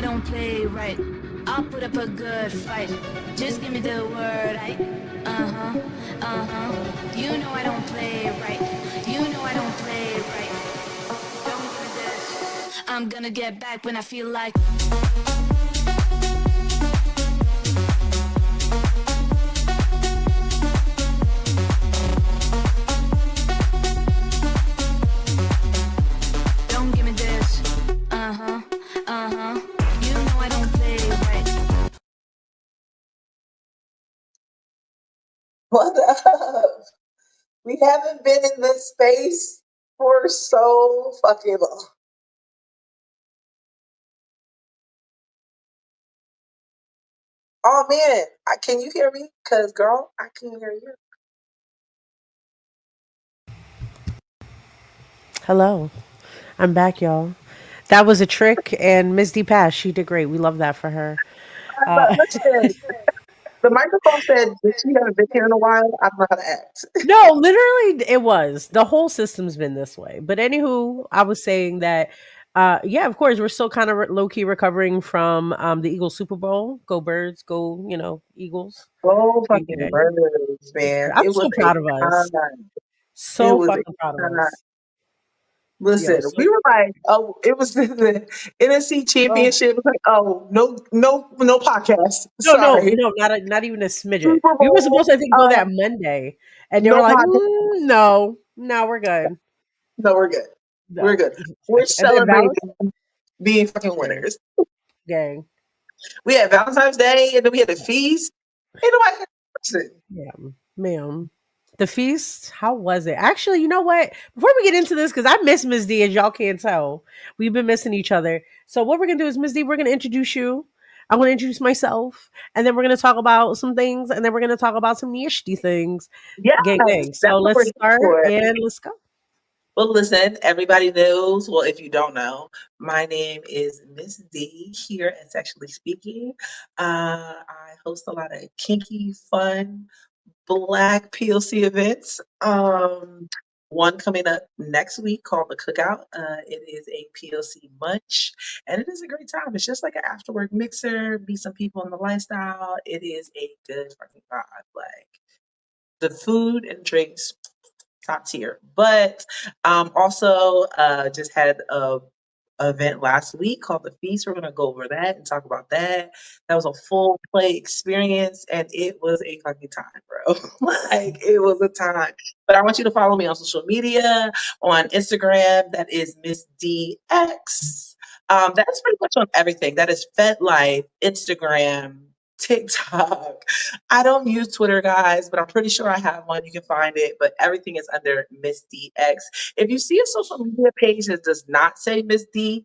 don't play right. I'll put up a good fight. Just give me the word. Uh huh, uh huh. You know I don't play right. You know I don't play right. Don't give me this. I'm gonna get back when I feel like. Don't give me this. Uh huh, uh huh. You know I don't play right. What up? We haven't been in this space for so fucking long. Oh man, can you hear me? Cause girl, I can't hear you. Hello. I'm back, y'all. That was a trick, and Miss D passed. She did great. We love that for her. But Uh, listen, the microphone said that she haven't been here in a while. I don't know how to act. no, literally, it was. The whole system's been this way. But anywho, I was saying that, yeah, of course, we're still kind of low key recovering from the Eagles Super Bowl. Go Birds, go, Eagles. Oh Gang, fucking gang. birds, man! I'm It was so a proud of us. time. It So was a fucking proud of time. us. Yo, Listen, we so, were like, oh, it was the NFC uh, Championship. It was like, oh, no, no, no podcast. no, no, Sorry, no, not even a smidget. Super We were Bowl. supposed to, I think, go that Monday, and they were No like, podcast. No, no, we're good. No, we're good. We're No, good. We're exactly. And then celebrating being fucking Gang, winners. gang. We had Valentine's Day and then we had the feast. Ain't nobody had a person. Yeah, ma'am. The feast, how was it? Actually, you know what? Before we get into this, because I miss Miss D, as y'all can't tell, we've been missing each other. So what we're gonna do is, Miss D, we're gonna introduce you. I'm gonna introduce myself, and then we're gonna talk about some things, and then we're gonna talk about some nasty things. Gang, Yes, gang. So that's what we're let's here start for. and let's go. Well, listen, everybody knows. Well, if you don't know, my name is Miss D here at Sexually Speaking. I host a lot of kinky, fun, Black PLC events. One coming up next week called the Cookout. It is a PLC munch, and it is a great time. It's just like an after work mixer, meet some people in the lifestyle. It is a good fucking vibe. Like the food and drinks top tier. But also just had a event last week called the Feast. We're gonna go over that and talk about that. That was a full play experience, and it was a fucking time, bro. Like it was a time. But I want you to follow me on social media on Instagram. That is Miss DX. That's pretty much on everything. That is FetLife, Instagram, TikTok. I don't use Twitter, guys, but I'm pretty sure I have one. You can find it, but everything is under Miss DX. If you see a social media page that does not say Miss D,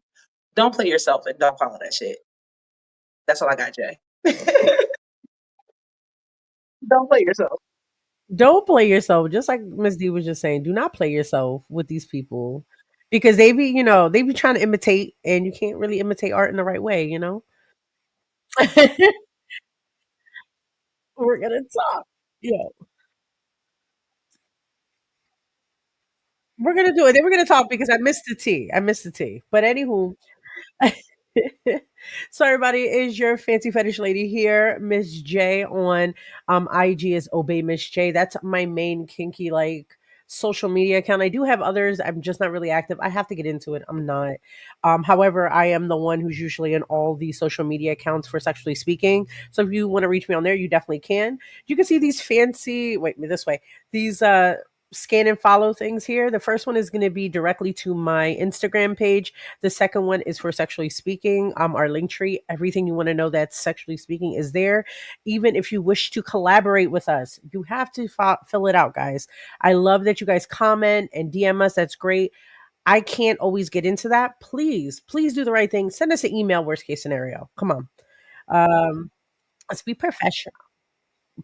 don't play yourself and don't follow that shit. That's all I got, Jay. Don't play yourself. Don't play yourself. Just like Miss D was just saying, do not play yourself with these people because they be trying to imitate, and you can't really imitate art in the right way. We're gonna talk. Yeah, we're gonna do it. Then we're gonna talk because I missed the tea. I missed the tea. But anywho, so everybody is your fancy fetish lady here, Miss J on IG is Obey Miss J. That's my main kinky social media account. I do have others. I'm just not really active. I have to get into it. I'm not. However, I am the one who's usually in all the social media accounts for sexually speaking. So if you want to reach me on there, you definitely can. You can see these fancy wait me this way. These scan and follow things here. The first one is going to be directly to my Instagram page. The second one is for sexually speaking. Our link tree, everything you want to know that's sexually speaking is there. Even if you wish to collaborate with us, you have to fill it out, guys. I love that you guys comment and DM us. That's great. I can't always get into that. Please, please do the right thing. Send us an email, worst case scenario. Come on. Um, let's be professional.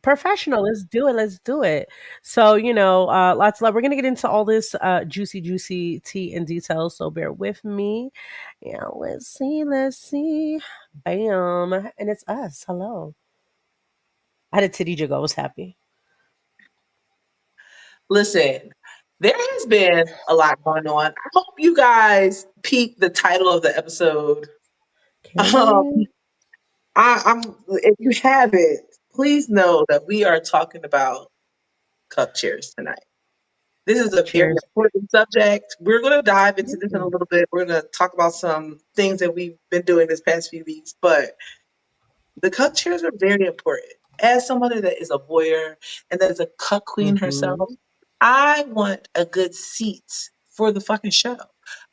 Professional. Let's do it. Let's do it. So, lots of love. We're going to get into all this juicy tea and details. So bear with me. Yeah, let's see. Let's see. Bam. And it's us. Hello. I had a titty jig. I was happy. Listen, there has been a lot going on. I hope you guys peeped the title of the episode. Can Um, we? I'm if you haven't, please know that we are talking about cup chairs tonight. This is a very Cheers. important subject. We're going to dive into this in a Mm. little bit. We're going to talk about some things that we've been doing this past few weeks, but the cup chairs are very important. As somebody that is a voyeur and that is a cup queen herself, Mm-hmm. I want a good seat for the fucking show.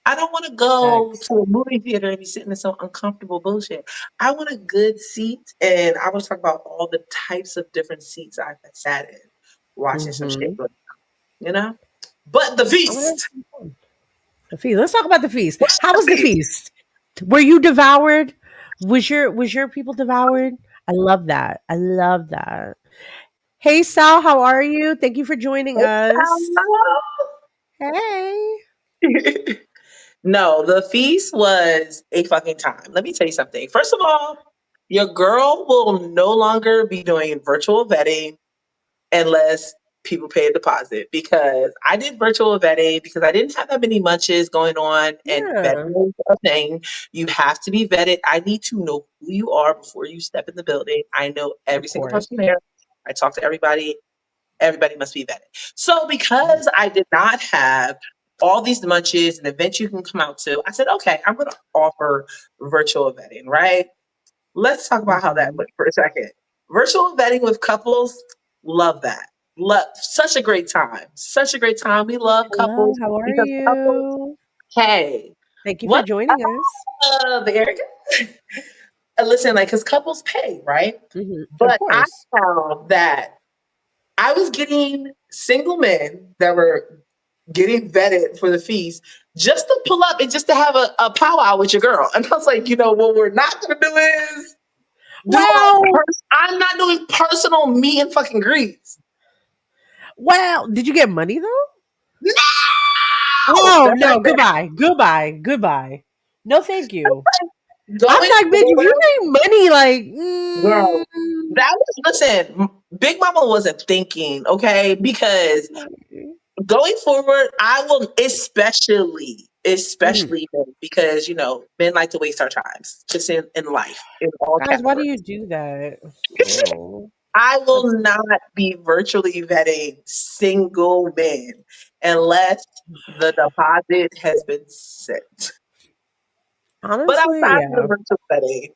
I don't want to go Thanks. to a movie theater and be sitting in some uncomfortable bullshit. I want a good seat, and I want to talk about all the types of different seats I've sat in watching some shit, Mm-hmm. you know? But the I want to have feast. some fun. The feast. Let's talk about the feast. What's How the was the feast? feast? Were you devoured? Was your people devoured? I love that. I love that. Hey Sal, how are you? Thank you for joining us. Hey. No, the feast was a fucking time. Let me tell you something. First of all, your girl will no longer be doing virtual vetting unless people pay a deposit because I did virtual vetting because I didn't have that many munches going on and Yeah, vetting is a thing. You have to be vetted. I need to know who you are before you step in the building. I know of every single course. person there. I talk to everybody. Everybody must be vetted. So because I did not have all these munches and events you can come out to, I said, okay, I'm going to offer virtual vetting, right? Let's talk about how that Mm-hmm. went for a second. Virtual vetting with couples, love that. Love such a great time. Such a great time. We love Hello, couples how are because couples, you? hey, Thank you for what joining us. Erica? Listen, like, because couples pay, right? Of But I course. found that I was getting single men that were getting vetted for the feast just to pull up and just to have a powwow with your girl. And I was like, what we're not going to do is Well, I'm not doing personal meet and fucking greets. did you get money though? No! Oh That's what no, I goodbye, goodbye, goodbye. No, thank you. said. I'm Going like, bitch, if you forward, need money, like, girl, that was, listen, Big Mama wasn't thinking, okay? Because going forward, I will mhm. especially men, because men like to waste our times just in life in all Guys, why do categories. you do that? Oh, I will that's not be virtually vetting single men unless the deposit has been sent. But honestly, outside of the yeah. virtual vetting,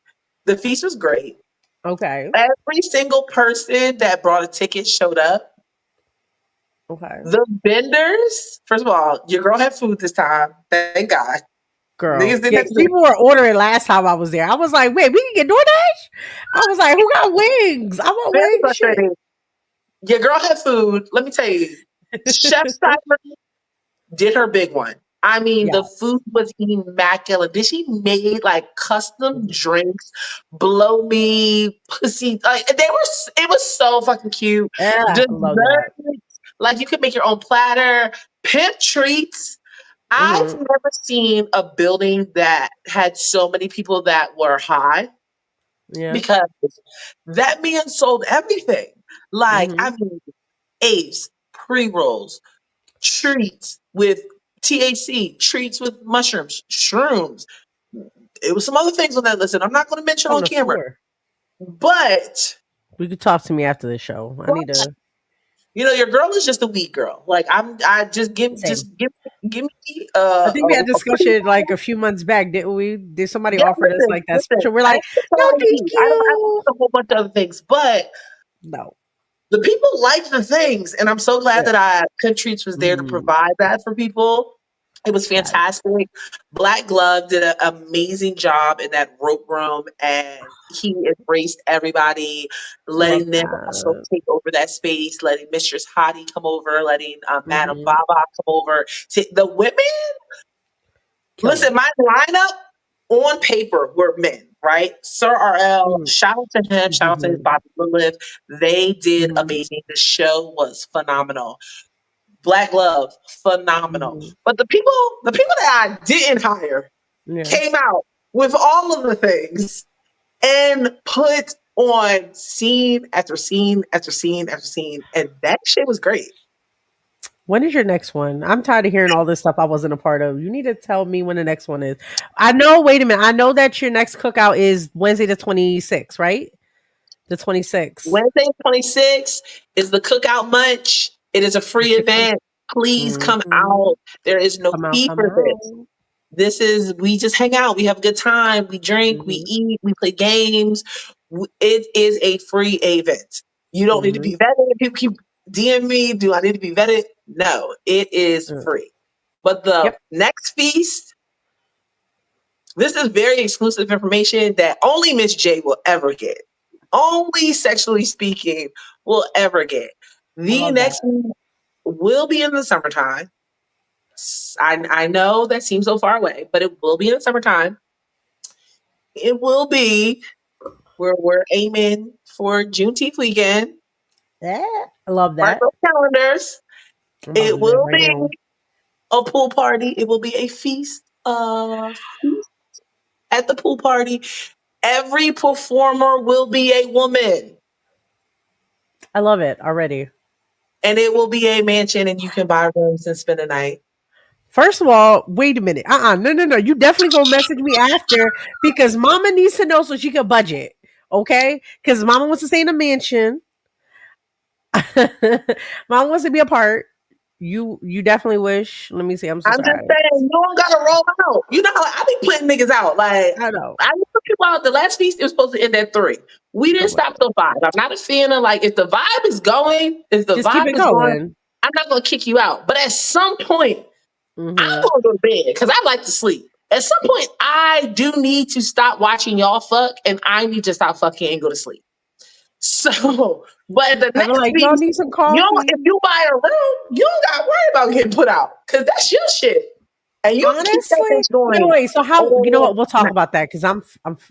the feast was great. Okay, Every single person that brought a ticket showed up. okay. The vendors, first of all, your girl had food this time. Thank God. Girl, Niggas didn't yeah, have to do people were ordering last time I was there. I was like, wait, we can get DoorDash? I was like, who got wings? I want very wings. Shit. frustrating. Your girl had food. Let me tell you, Chef Cyber did her big one. I mean, the Yes. food was immaculate. Did she made like custom Mhm. drinks, blow me, pussy? Like they were. It was so fucking cute. Yeah, I love that. Desserts, like you could make your own platter. Pimp treats. I've Hmm. never seen a building that had so many people that were high Yeah. because that man sold everything. Like, I Hmm. mean, apes, pre rolls, treats with THC, treats with mushrooms, shrooms. It was some other things on that list that I'm not going to mention On on the camera. floor. But, We could talk to me after the show. I need but to. your girl is just a weak girl. Like I Same. give me I think we had a pretty discussion like a few months back, didn't we? Did somebody yeah. offered us Listen, like that listen. special? We're I like, ain't just no, telling thank you. I don't you. a whole bunch of other things, but No. the people like the things, and I'm so glad Yeah. that I Treats was there to Hmm. provide that for people. It was Yes. fantastic. Black Glove did an amazing job in that rope room, and he embraced everybody, Love letting them also that. take over that space, letting Mistress Hottie come over, letting Madam Hmm. Baba come over. The women, Killed listen, it. my lineup on paper were men, right? Sir RL, Hmm. shout out to him, shout out to his Hmm. Bobby Lilith. They did Hmm. amazing. The show was phenomenal. Black Love, phenomenal. Hmm. But the people that I didn't hire Yeah. came out with all of the things and put on scene after scene after scene after scene. And that shit was great. When is your next one? I'm tired of hearing all this stuff I wasn't a part of. You need to tell me when the next one is. I know, wait a minute. I know that your next cookout is Wednesday the 26th, right? The 26th. Wednesday 26th is the Cookout Munch. It is a free event. Please come Mm-hmm. out. There is no Come out, fee come for this. out. This is, we just hang out. We have a good time. We drink, we Mm-hmm. eat, we play games. It is a free event. You don't need to Mm-hmm. be vetted. People keep DM me, do I need to be vetted? No, it is free. But the Yep. next feast, this is very exclusive information that only Miss J will ever get. Only sexually speaking will ever get. I The love that. next one will be in the summertime. I know that seems so far away, but it will be in the summertime. It will be where we're aiming for Juneteenth weekend. Yeah. I love Mark that. those calendars. I'm about to It do that will right be now. a pool party. It will be a feast. Feast at the pool party. Every performer will be a woman, I love it already. and it will be a mansion, and you can buy rooms and spend a night. First of all, wait a minute. No, no, no. You definitely gonna message me after because Mama needs to know so she can budget. Okay, because Mama wants to stay in a mansion. Mom wants to be a part. You definitely wish. Let me see. I'm so I'm just sorry. saying, you don't gotta roll out. You know how I be putting niggas out. Like I know. I put people out. The last feast it was supposed to end at 3. We didn't Don't worry. stop till 5. I'm not a fan of like if the vibe is going, if the Just keep vibe it is going, going. I'm not gonna kick you out. But at some point, I'm Mm-hmm. gonna go to bed because I like to sleep. At some point, I do need to stop watching y'all fuck, and I need to stop fucking and go to sleep. So, but the I'm next like, y'all piece, need some you don't, coffee. if you buy a room, you don't got to worry about getting put out because that's your shit, and you can keep that Honestly, bitch going wait. So how? You know all what? We'll talk night. about that because I'm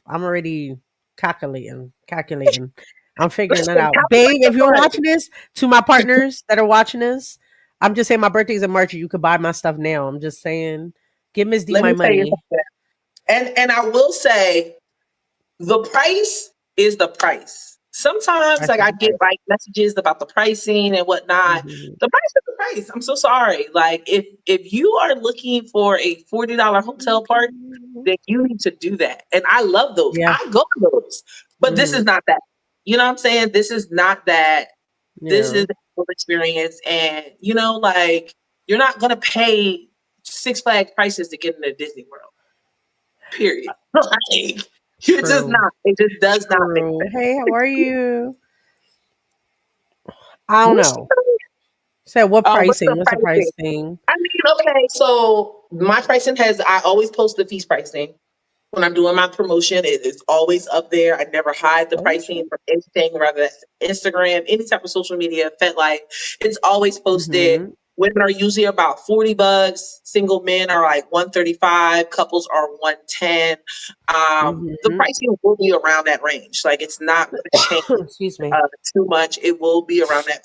already calculating. I'm figuring Listen, that out, calculate babe. the If you're money. watching this, to my partners that are watching this, I'm just saying my birthday's in March. You could buy my stuff now. I'm just saying, give Miss D Let my me tell you money. something, and I will say the price is the price. Sometimes, Price like is I the get price. like messages about the pricing and whatnot. Mm-hmm. The price is the price. I'm so sorry. Like if you are looking for a $40 hotel party, then you need to do that. And I love those. Yeah. I go to those, but this Mm-hmm. is not that. You know what I'm saying? This is not that. This is Yeah. a full experience, and like you're not gonna pay Six Flags prices to get into Disney World. Period. Like, you're just True. not. It just does not make True. sense. Hey, how are you? I don't What's know. So what what's the pricing? What's the pricing? pricing? I mean, okay, so my pricing I always post the fees pricing. When I'm doing my promotion, it is always up there. I never hide the pricing Okay. from anything, whether that's Instagram, any type of social media, FetLife. It's always posted. Mm-hmm. Women are usually about $40. Single men are like 135. Couples are 110. The Mm-hmm. pricing will be around that range. Like it's not going to change Excuse me. too much. It will be around that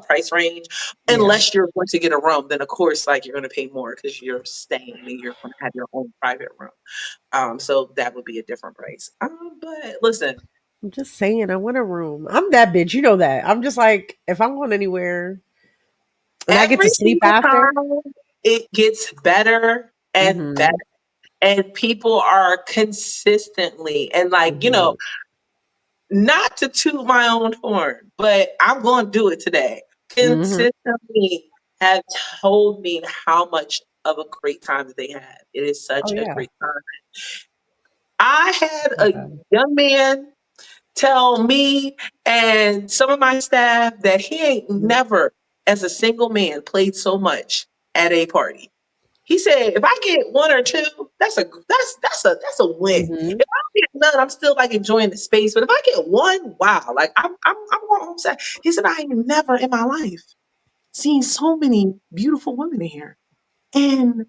price range, Yeah. unless you're going to get a room. Then of course, like you're going to pay more because you're staying and you're going to have your own private room. So that would be a different price. But listen, I'm just saying, I want a room. I'm that bitch. You know that. I'm just like, if I'm going anywhere and I get to every sleep single after. time it gets better and better. Mm-hmm. And people are consistently and like, Mm-hmm. not to toot my own horn, but I'm going to do it today. Mm-hmm. Consistently have told me how much of a great time that they have. It is Oh such a yeah. great time. I had a Okay. young man tell me and some of my staff that he ain't never, as a single man, played so much at a party. He said, if I get one or two, that's a win. Mm-hmm. If I don't get none, I'm still like enjoying the space. But if I get one, wow, like I'm going home sad. He said, I ain't never in my life seen so many beautiful women in here. And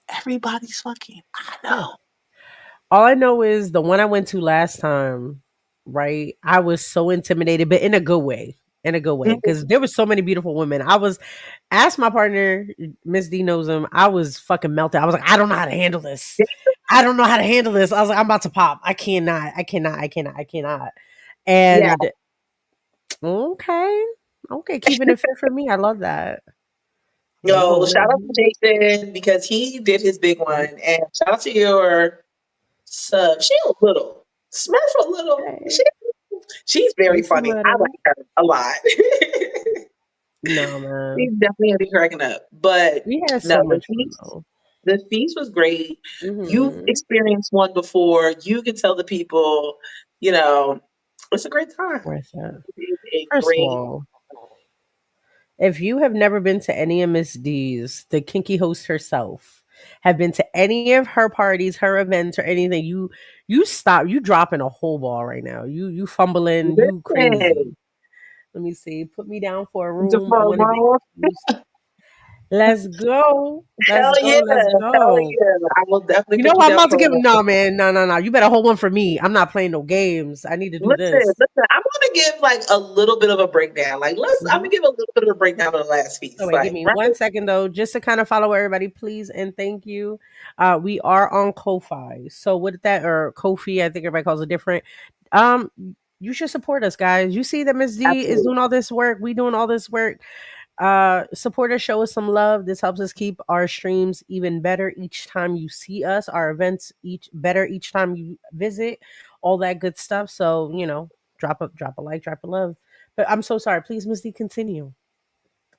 everybody's fucking. I Yeah. know. All I know is the one I went to last time, right? I was so intimidated, but in a good way. In a good way. Mhm. Because there were so many beautiful women. I was asked my partner, Miss D knows him, I was fucking melted. I was like, I don't know how to handle this. I don't know how to handle this. I was like, I'm about to pop. I cannot. I cannot. I cannot. I cannot. Yeah. And okay. Okay. Keeping it fit for me. I love that. Yo, shout out Mhm. to Jason because he did his big one, and shout out to your sub. She a little, Smurf a little. Okay. She's very She's funny. I little. like her a lot. No, man. She's definitely gonna be cracking up. But We had no, so much fun though. the feast was great. You've Mhm. experienced one before. You can tell the people, you know, it's a great time. Worth it. It is a First of great. all, if you have never been to any of Miss D's, the kinky host herself, have been to any of her parties, her events, or anything, you stop, you dropping a whole ball right now. You fumbling, you crazy. Listen, Let me see. Put me down for a the room. I want to be promo. introduced. Let's go. Hell Let's go. yeah, Let's hell go. yeah. I will definitely You know put you what? I'm down about to for give a no man. No, no, no. You better hold one for me. I'm not playing no games. I need to do listen, this. listen. I'm gonna give like a little bit of a breakdown. Like I'm Mhm. gonna give a little bit of a breakdown of the last So piece. wait, give Like, me right? 1 second though, just to kind of follow everybody, please and thank you. We are on Ko-fi. So with that or Kofi, I think everybody calls it different. Um, you should support us, guys. You see that Miss D is Absolutely. doing all this work. We doing all this work. Support us, show us some love. This helps us keep our streams even better each time you see us, our events each better each time you visit, all that good stuff. So, drop a like, drop a love. But I'm so sorry. Please, Miss D, continue.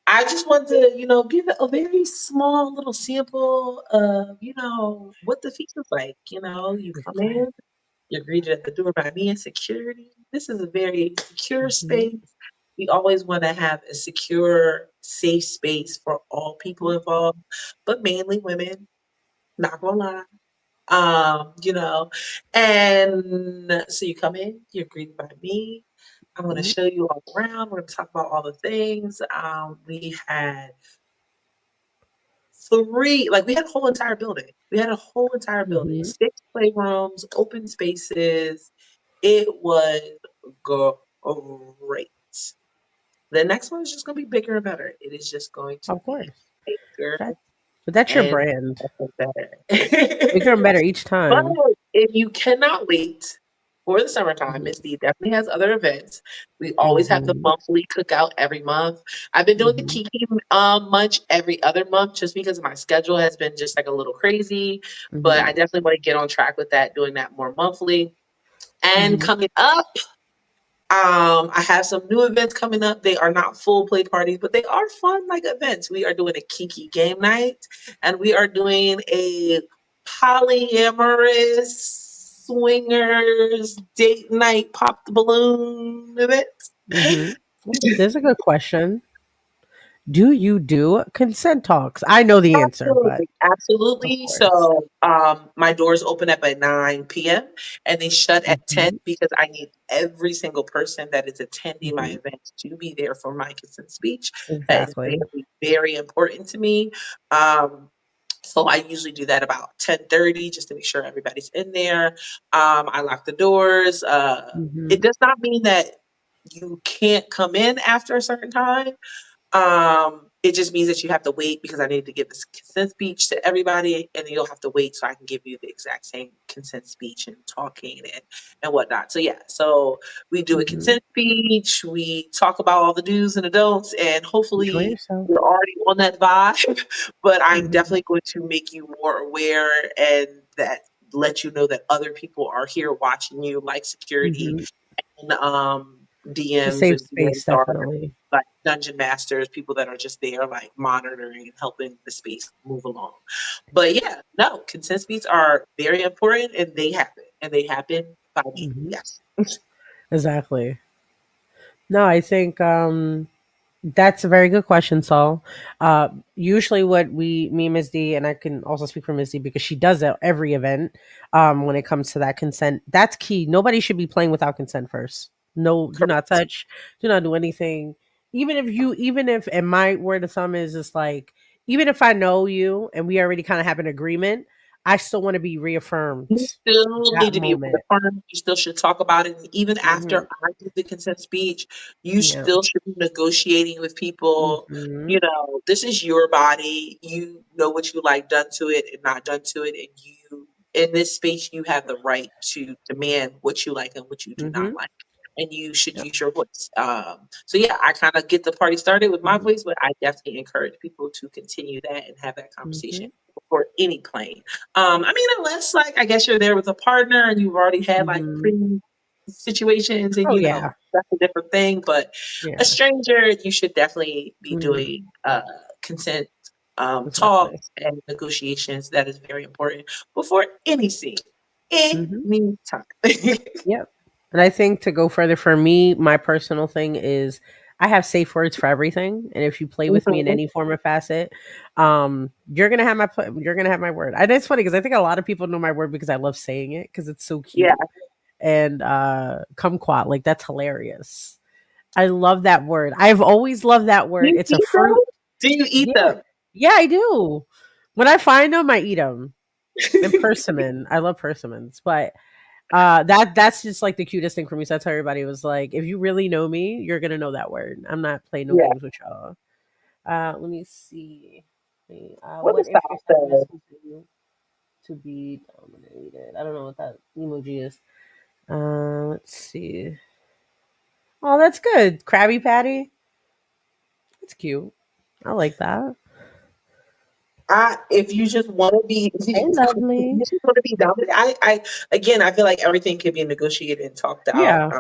I just want to, give it a very small little sample of, what the feast is like. You Yeah, come go ahead. in, you're greeted at the door by me and security. This is a very secure Hmm. space. We always want to have a secure, safe space for all people involved, but mainly women, not gonna lie. You know, and so you come in, you're greeted by me. I'm going to Hmm. show you all around. We're going to talk about all the things. We had we had a whole entire building. We had a whole entire building, Hmm. 6 playrooms, open spaces. It was great. The next one is just going to be bigger and better. It is just going to Of be course. bigger That, but that's your and brand. Bigger better. and better each But time. if you cannot wait for the summertime, Hmm. Miss D definitely has other events. We always have the Hmm. monthly cookout every month. I've been doing the Hmm. Kiki Munch every other month just because my schedule has been just like a little crazy. But I Hmm. definitely want to get on track with that, doing that more monthly. And Hmm. coming up, I have some new events coming up. They are not full play parties, but they are fun like events. We are doing a kinky game night, and we are doing a polyamorous swingers date night pop the balloon event. Hmm. There's a good question. Do you do consent talks? I know the answer, but Absolutely, of absolutely. course. So, my doors open up at 9 p.m. and they shut at 10 Hmm. because I need every single person that is attending my Hmm. event to be there for my consent speech. That is Exactly. very, very important to me. Um, so I usually do that about 10:30 just to make sure everybody's in there. I lock the doors. It Hmm. does not mean that you can't come in after a certain time. It just means that you have to wait because I need to give this consent speech to everybody, and then you'll have to wait so I can give you the exact same consent speech and talking and whatnot. So yeah, so we do a Hmm. consent speech, we talk about all the do's and the don'ts, and Enjoy hopefully yourself. you're already on that vibe. But I'm Hmm. definitely going to make you more aware and that let you know that other people are here watching you, like security Hmm. and It's a DMs safe and DMs space, are definitely. like dungeon masters, people that are just there like monitoring and helping the space move along. But yeah, no, consent speeds are very important and they happen by me. Hmm. Yes. Exactly. No, I think that's a very good question, Saul. Usually, what me and Ms. D, and I can also speak for Ms. D because she does it every event. When it comes to that consent, that's key. Nobody should be playing without consent first. No, do not Correct. touch. Do not do anything. Even if, and my word of thumb is just like, even if I know you and we already kind of have an agreement, I still want to be reaffirmed. You still That need to be moment. reaffirmed. You still should talk about it. And even after Hmm. I give the consent speech, you Yeah. still should be negotiating with people. Hmm. This is your body. You know what you like done to it and not done to it. And you, in this space, you have the right to demand what you like and what you do not Hmm. like. and you should Yep. use your voice. So yeah, I kind of get the party started with my Mhm. voice, but I definitely encourage people to continue that and have that conversation Mhm. before any playing. I mean, unless like I guess you're there with a partner and you've already had like Mhm. pre situations, and Oh yeah. that's a different thing. But a Yeah. stranger, you should definitely be Mhm. doing consent Exactly. talks and negotiations. That is very important before any scene, Mhm. any time. Yep. And I think to go further for me, my personal thing is I have safe words for everything, and if you play with me in Mhm. any form or facet, you're gonna have you're gonna have my word. And it's funny because I think a lot of people know my word because I love saying it because it's so Yeah. cute. And kumquat, like that's hilarious. I love that word. I've always loved that Do word. you It's a eat them? fruit. Do you eat Yeah, them? yeah, I do. When I find them, I eat them. And persimmon, I love persimmons, but that's just like the cutest thing for me. So that's how everybody was like, if you really know me, you're gonna know that word. I'm not playing no Yeah. games with y'all. Let me see. What What is the if your happiness opposite? continue to be dominated? I don't know what that emoji is. Let's see. Oh, that's good. Krabby Patty. That's cute. I like that. If you just want to be, if Hey, you lovely. just want to be dominant. Again, I feel like everything can be negotiated and talked out. Yeah,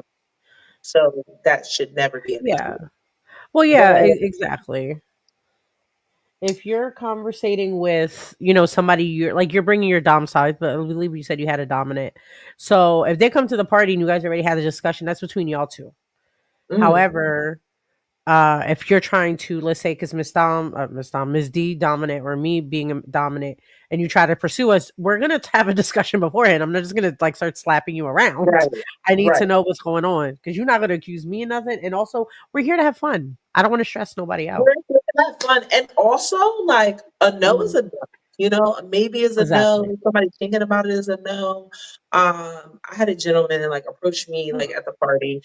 So that should never be an yeah. issue. Well, yeah, But exactly. If you're conversating with, somebody you're bringing your dom side, but I believe you said you had a dominant. So if they come to the party and you guys already had a discussion, that's between y'all two. mhm, However, if you're trying to, let's say, because Miss D dominant or me being a dominant, and you try to pursue us, we're gonna have a discussion beforehand. I'm not just gonna like start slapping you around. right, I need to right. know what's going on because you're not gonna accuse me of nothing. And also, we're here to have fun. I don't want to stress nobody out. We're here to have fun, and also like a no is Mhm. a no. Maybe is a Exactly. no. Somebody thinking about it is a no. I had a gentleman like approach me like at the party,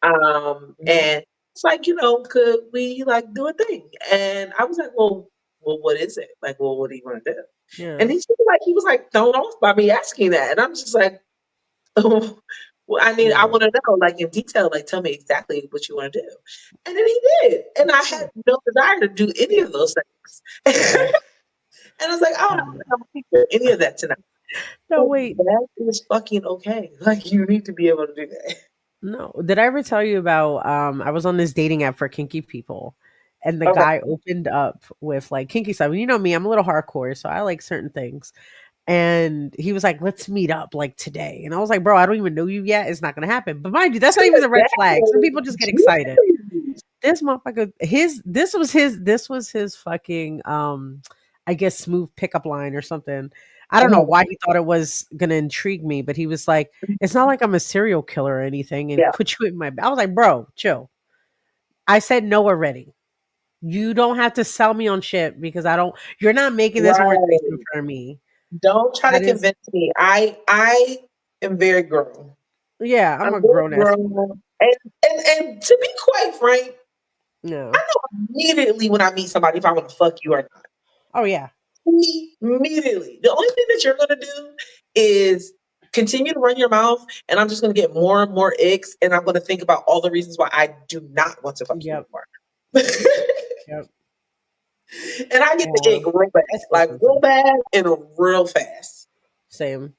Mhm. and it's like could we like do a thing? And I was like, well, what is it? Like, well, what do you want to do? And Yeah. he was like thrown off by me asking that, and I'm just like, well, I Yeah. want to know, like, in detail, like, tell me exactly what you want to do. And then he did. And I had Yeah. no desire to do any of those things. Yeah. And I was like, oh, I don't Um, think I'm going to do any of that tonight. no, But wait. that is fucking okay. Like, you need to be able to do that. No. Did I ever tell you about I was on this dating app for kinky people and the Okay. guy opened up with like kinky stuff. You know me, I'm a little hardcore, so I like certain things. And he was like, "Let's meet up like today." And I was like, "Bro, I don't even know you yet. It's not gonna happen." But mind you, that's not even the red flag. Some people just get excited. Exactly. This motherfucker, this was his fucking I guess smooth pickup line or something. I don't know Mhm. why he thought it was gonna intrigue me, but he was like, "It's not like I'm a serial killer or anything," and Yeah. put you in my. I was like, "Bro, chill." I said no already. You don't have to sell me on shit because I don't. You're not making this worth Right. facing for me. Don't try to That is, convince me. I am very grown. yeah. I'm I'm a very grown ass woman. grown. And to be quite frank, No. I know immediately when I meet somebody if I want to fuck you or not. Oh yeah. Immediately. The only thing that you're gonna do is continue to run your mouth, and I'm just gonna get more and more icks, and I'm gonna think about all the reasons why I do not want to fuck you Yep. anymore. Yep. And I get the Yeah. ick real bad, I stay like real sensitive. bad and real fast. Same.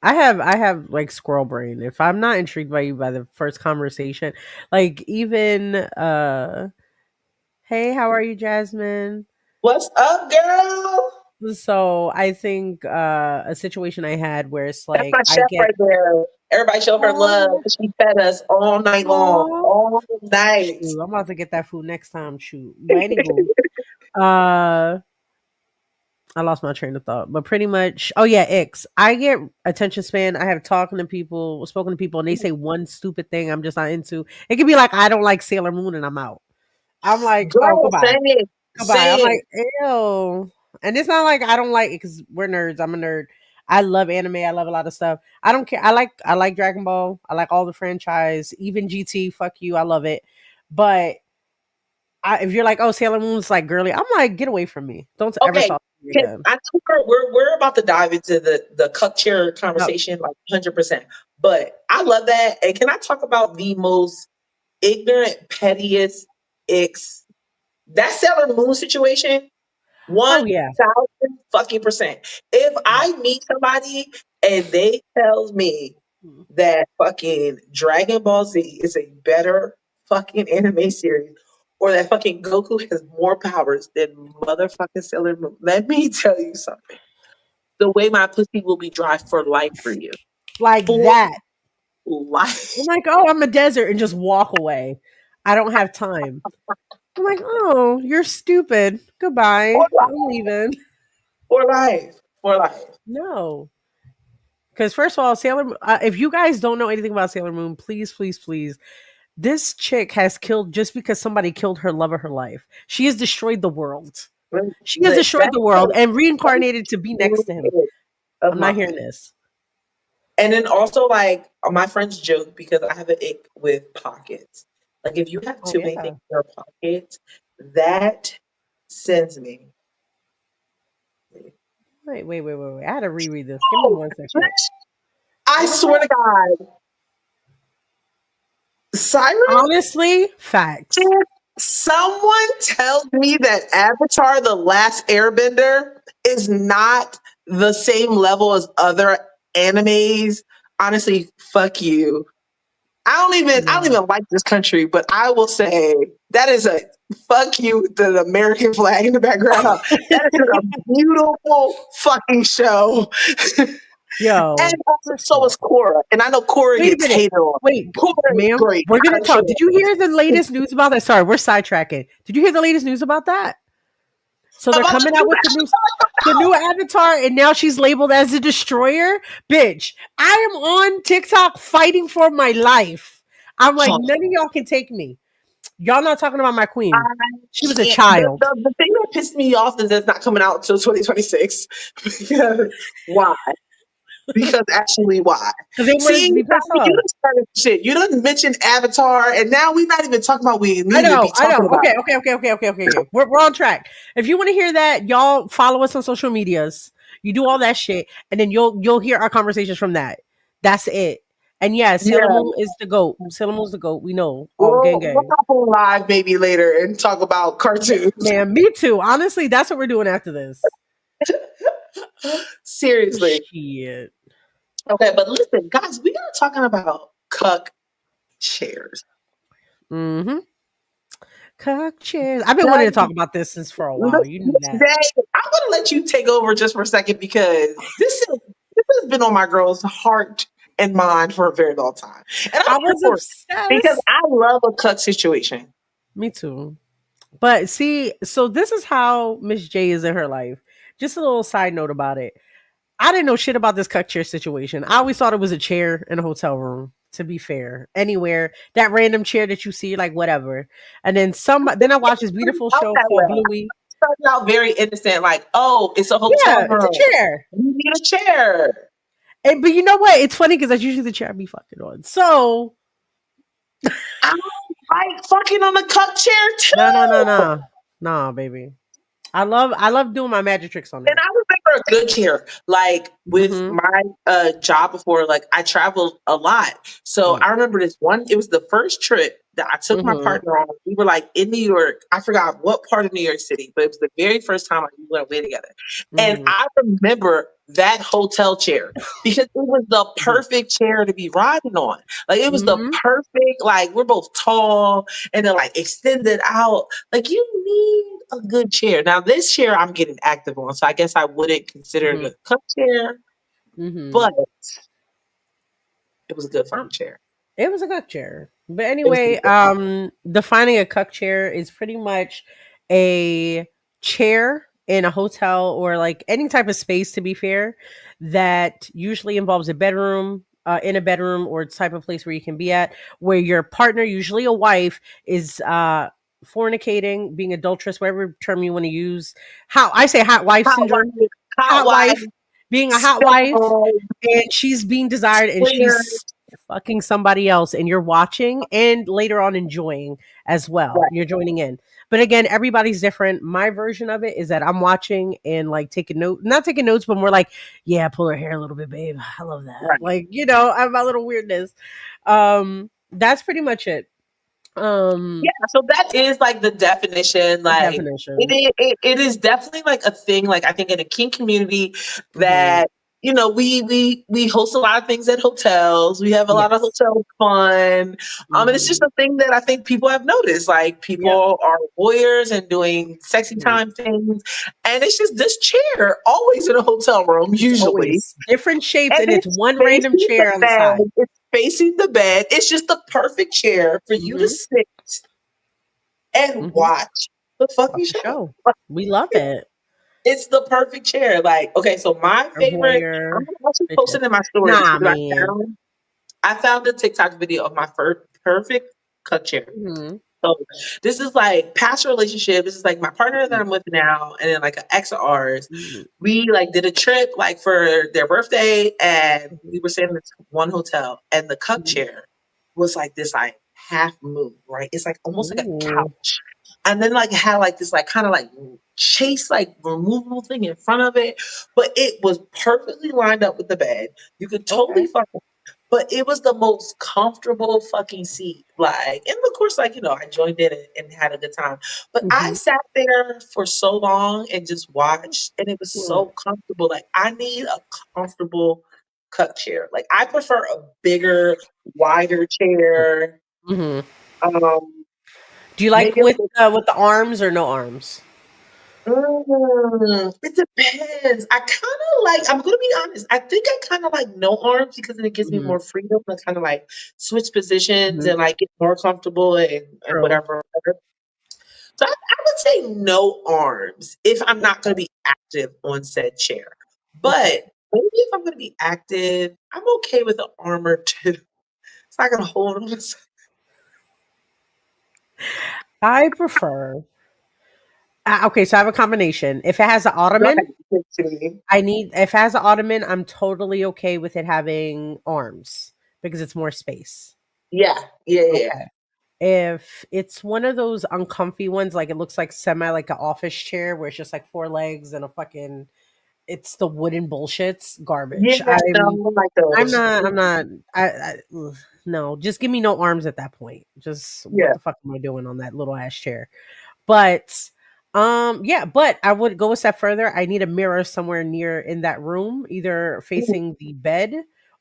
I have like squirrel brain. If I'm not intrigued by you by the first conversation, like even hey, how are you, Jasmine? What's up, girl? So I think a situation I had where it's That's like my I chef get right there. Everybody show her love. oh, She fed us all night long, oh all night. shoot, I'm about to get that food next time. Shoot. But anywho, uh I lost my train of thought, but pretty much, oh yeah, X. I get attention span. I have spoken to people, and they say one stupid thing I'm just not into. It could be like I don't like Sailor Moon, and I'm out. I'm like, oh, Girl, goodbye, same, goodbye. I'm same. like, ew. And it's not like I don't like it because we're nerds. I'm a nerd. I love anime. I love a lot of stuff. I don't care. I like Dragon Ball. I like all the franchise, even GT. Fuck you. I love it. But if you're like, oh, Sailor Moon's like girly, I'm like, get away from me. Don't ever Okay, talk to me again. I took her. We're about to dive into the cuck chair Yep. conversation, like 100%. But I love that. And can I talk about the most ignorant, pettiest icks? That Sailor Moon situation, Oh yeah. 1000 fucking percent. If Yeah. I meet somebody and they tells me Mm. that fucking Dragon Ball Z is a better fucking anime series, or that fucking Goku has more powers than motherfucking Sailor Moon, let me tell you something. The way my pussy will be dry for life for you. Like For that. life. I'm like, oh, I'm a desert and just walk away. I don't have time. I'm like, oh, you're stupid. For Goodbye. life. I'm leaving. For life. For life. No. Because first of all, if you guys don't know anything about Sailor Moon, please, please, please, this chick has killed just because somebody killed her love of her life. She has destroyed the world. She has destroyed That's the world and the reincarnated to be next to him. of I'm not hearing mine. this. And then also, like, my friends joke because I have an ick with pockets. Like, if you have Oh too many things yeah. in your pockets, that sends me. Wait. I had to reread this. Give me Oh, 1 second. I What was swear that? to God, Siren, Honestly, facts. if someone tells me that Avatar: The Last Airbender is not the same level as other animes, honestly, fuck you. I don't Yeah. even like this country, but I will say that is a fuck you with the American flag in the background. That is a beautiful fucking show. And Yo, also first of so is all, Cora. And I know Cora wait a gets minute. hated on. Wait, Cora is ma'am, great. we're I gonna don't talk. Did you care. hear the latest news about that? Sorry, we're sidetracking. Did you hear the latest news about that? So they're About the coming out new with the new avatar, and now she's labeled as a destroyer. Bitch, I am on TikTok fighting for my life. I'm like, Huh. none of y'all can take me. Y'all not talking about my I queen. She was a can't. child. The thing that pissed me off is it's not coming out until 2026. Because why? Because actually, why? Because they want us See, to be pissed you off. done started shit. You done mentioned Avatar, and now we're not even talking about what we I need to know, be I talking know. about. Okay. We're on track. If you want to hear that, y'all follow us on social medias. You do all that shit, and then you'll hear our conversations from that. That's it. And yeah, Sailor Yeah, Moon is the goat. Sailor Moon's the goat. We know. All we'll gang. hop on live maybe later and talk about cartoons. Man, me too. Honestly, that's what we're doing after this. Seriously. Shit. Okay, but listen, guys, we are talking about cuck chairs. Mm-hmm. Cuck chairs. I've been wanting to Guys, talk about this since for a while. You knew this that. day, I'm gonna let you take over just for a second because this has been on my girl's heart and mind for a very long time, and I'm I here was for it because obsessed. I love a cuck situation. Me too. But see, so this is how Miss J is in her life. Just a little side note about it. I didn't know shit about this cuck chair situation. I always thought it was a chair in a hotel room. To be fair, anywhere that random chair that you see, like whatever. And then I watched this beautiful Out show that called way. Bluey. Started out very innocent, like, oh, it's a hotel Yeah, it's a room. chair. You need a chair. And but you know what? It's funny because that's usually the chair I be fucking on. So I like fucking on the cuck chair too. no, baby. I love doing my magic tricks on And there. I remember a good chair. Like with Mm-hmm. my job before, like I traveled a lot. So Yeah. I remember this one, it was the first trip that I took my Mm-hmm. partner on. We were like in New York. I forgot what part of New York City, but it was the very first time we went away together. And Mm-hmm. I remember that hotel chair because it was the perfect chair to be riding on. Like it was the Mm-hmm. perfect, like we're both tall and then like extended out. Like you need a good chair. Now this chair I'm getting active on, so I guess I wouldn't consider it Mm-hmm. a cup chair, Mm-hmm. but it was a good fucking chair. It was a cuck chair. But It was anyway, pretty good. defining a cuck chair is pretty much a chair in a hotel or like any type of space, to be fair, that usually involves a bedroom, in a bedroom or type of place where you can be at, where your partner, usually a wife, is fornicating, being adulterous, whatever term you want to use. How I say hot wife Hot syndrome, wife, hot hot wife, wife, being a hot wife, stone, and she's being desired and swinger. she's fucking somebody else and you're watching and later on enjoying as well. Right. You're joining in. But again, everybody's different. My version of it is that I'm watching and like taking note, not taking notes, but more like, yeah, pull her hair a little bit, babe. I love that. Right. Like, I have my little weirdness. That's pretty much it. Yeah, so that is like the definition. The Like definition. it is definitely like a thing. Like I think in a kink community Hmm. that we host a lot of things at hotels. We have a lot of Yes. hotel fun. And it's just Hmm. a thing that I think people have noticed. Like Yep. people are voyeurs and doing sexy Mhm. time things, and it's just this chair always in a hotel room It's usually, always different shapes, and and it's it's one random facing the chair on the bed. side. It's facing the bed. It's just the perfect chair for you to Hmm. sit and Hmm. watch the fucking Watch the show. show. We love it. It's the perfect chair. Like, okay, so my Our favorite, I'm voyeur gonna actually post it bitches. in my stories Nah, because man. I found a TikTok video of my perfect cut chair. Hmm. So this is like past relationship. This is like my partner that I'm with now, and then like an ex of ours. Hmm. We like did a trip like for their birthday, and Hmm. we were staying in this one hotel, and the cup Hmm. chair was like this like half moon, right? It's like almost like a Ooh. couch, and then like it had like this like kind of like chase like removable thing in front of it, but it was perfectly lined up with the bed. You could totally Okay. fucking but it was the most comfortable fucking seat. Like, and of course, like, I joined in and had a good time. But I Hmm. sat there for so long and just watched, and it was so comfortable. Like, I need a comfortable cut chair. Like, I prefer a bigger, wider chair. Hmm. Um, Do you like maybe a little with the arms or no arms? It depends. I kind of like, I'm gonna be honest, I think I kind of like no arms because then it gives me Hmm. more freedom to kind of like switch positions Hmm. and like get more comfortable and True. whatever. So I would say no arms if I'm not gonna Okay. be active on said chair. Okay. But maybe if I'm gonna be active, I'm okay with an arm or two. It's not gonna hold on. I prefer. Okay, so I have a combination. If it has an Go ottoman, ahead, give it to me. if it has an ottoman, I'm totally okay with it having arms because it's more space. Yeah, yeah, yeah, yeah. Okay. If it's one of those uncomfy ones, like it looks like semi like an office chair where it's just like four legs and a fucking it's the wooden bullshits Yeah, garbage. no, I don't like those. I'm not ugh, no, just give me no arms at that point. Just what Yeah. the fuck am I doing on that little ass chair? But yeah, but I would go a step further. I need a mirror somewhere near in that room, either facing the bed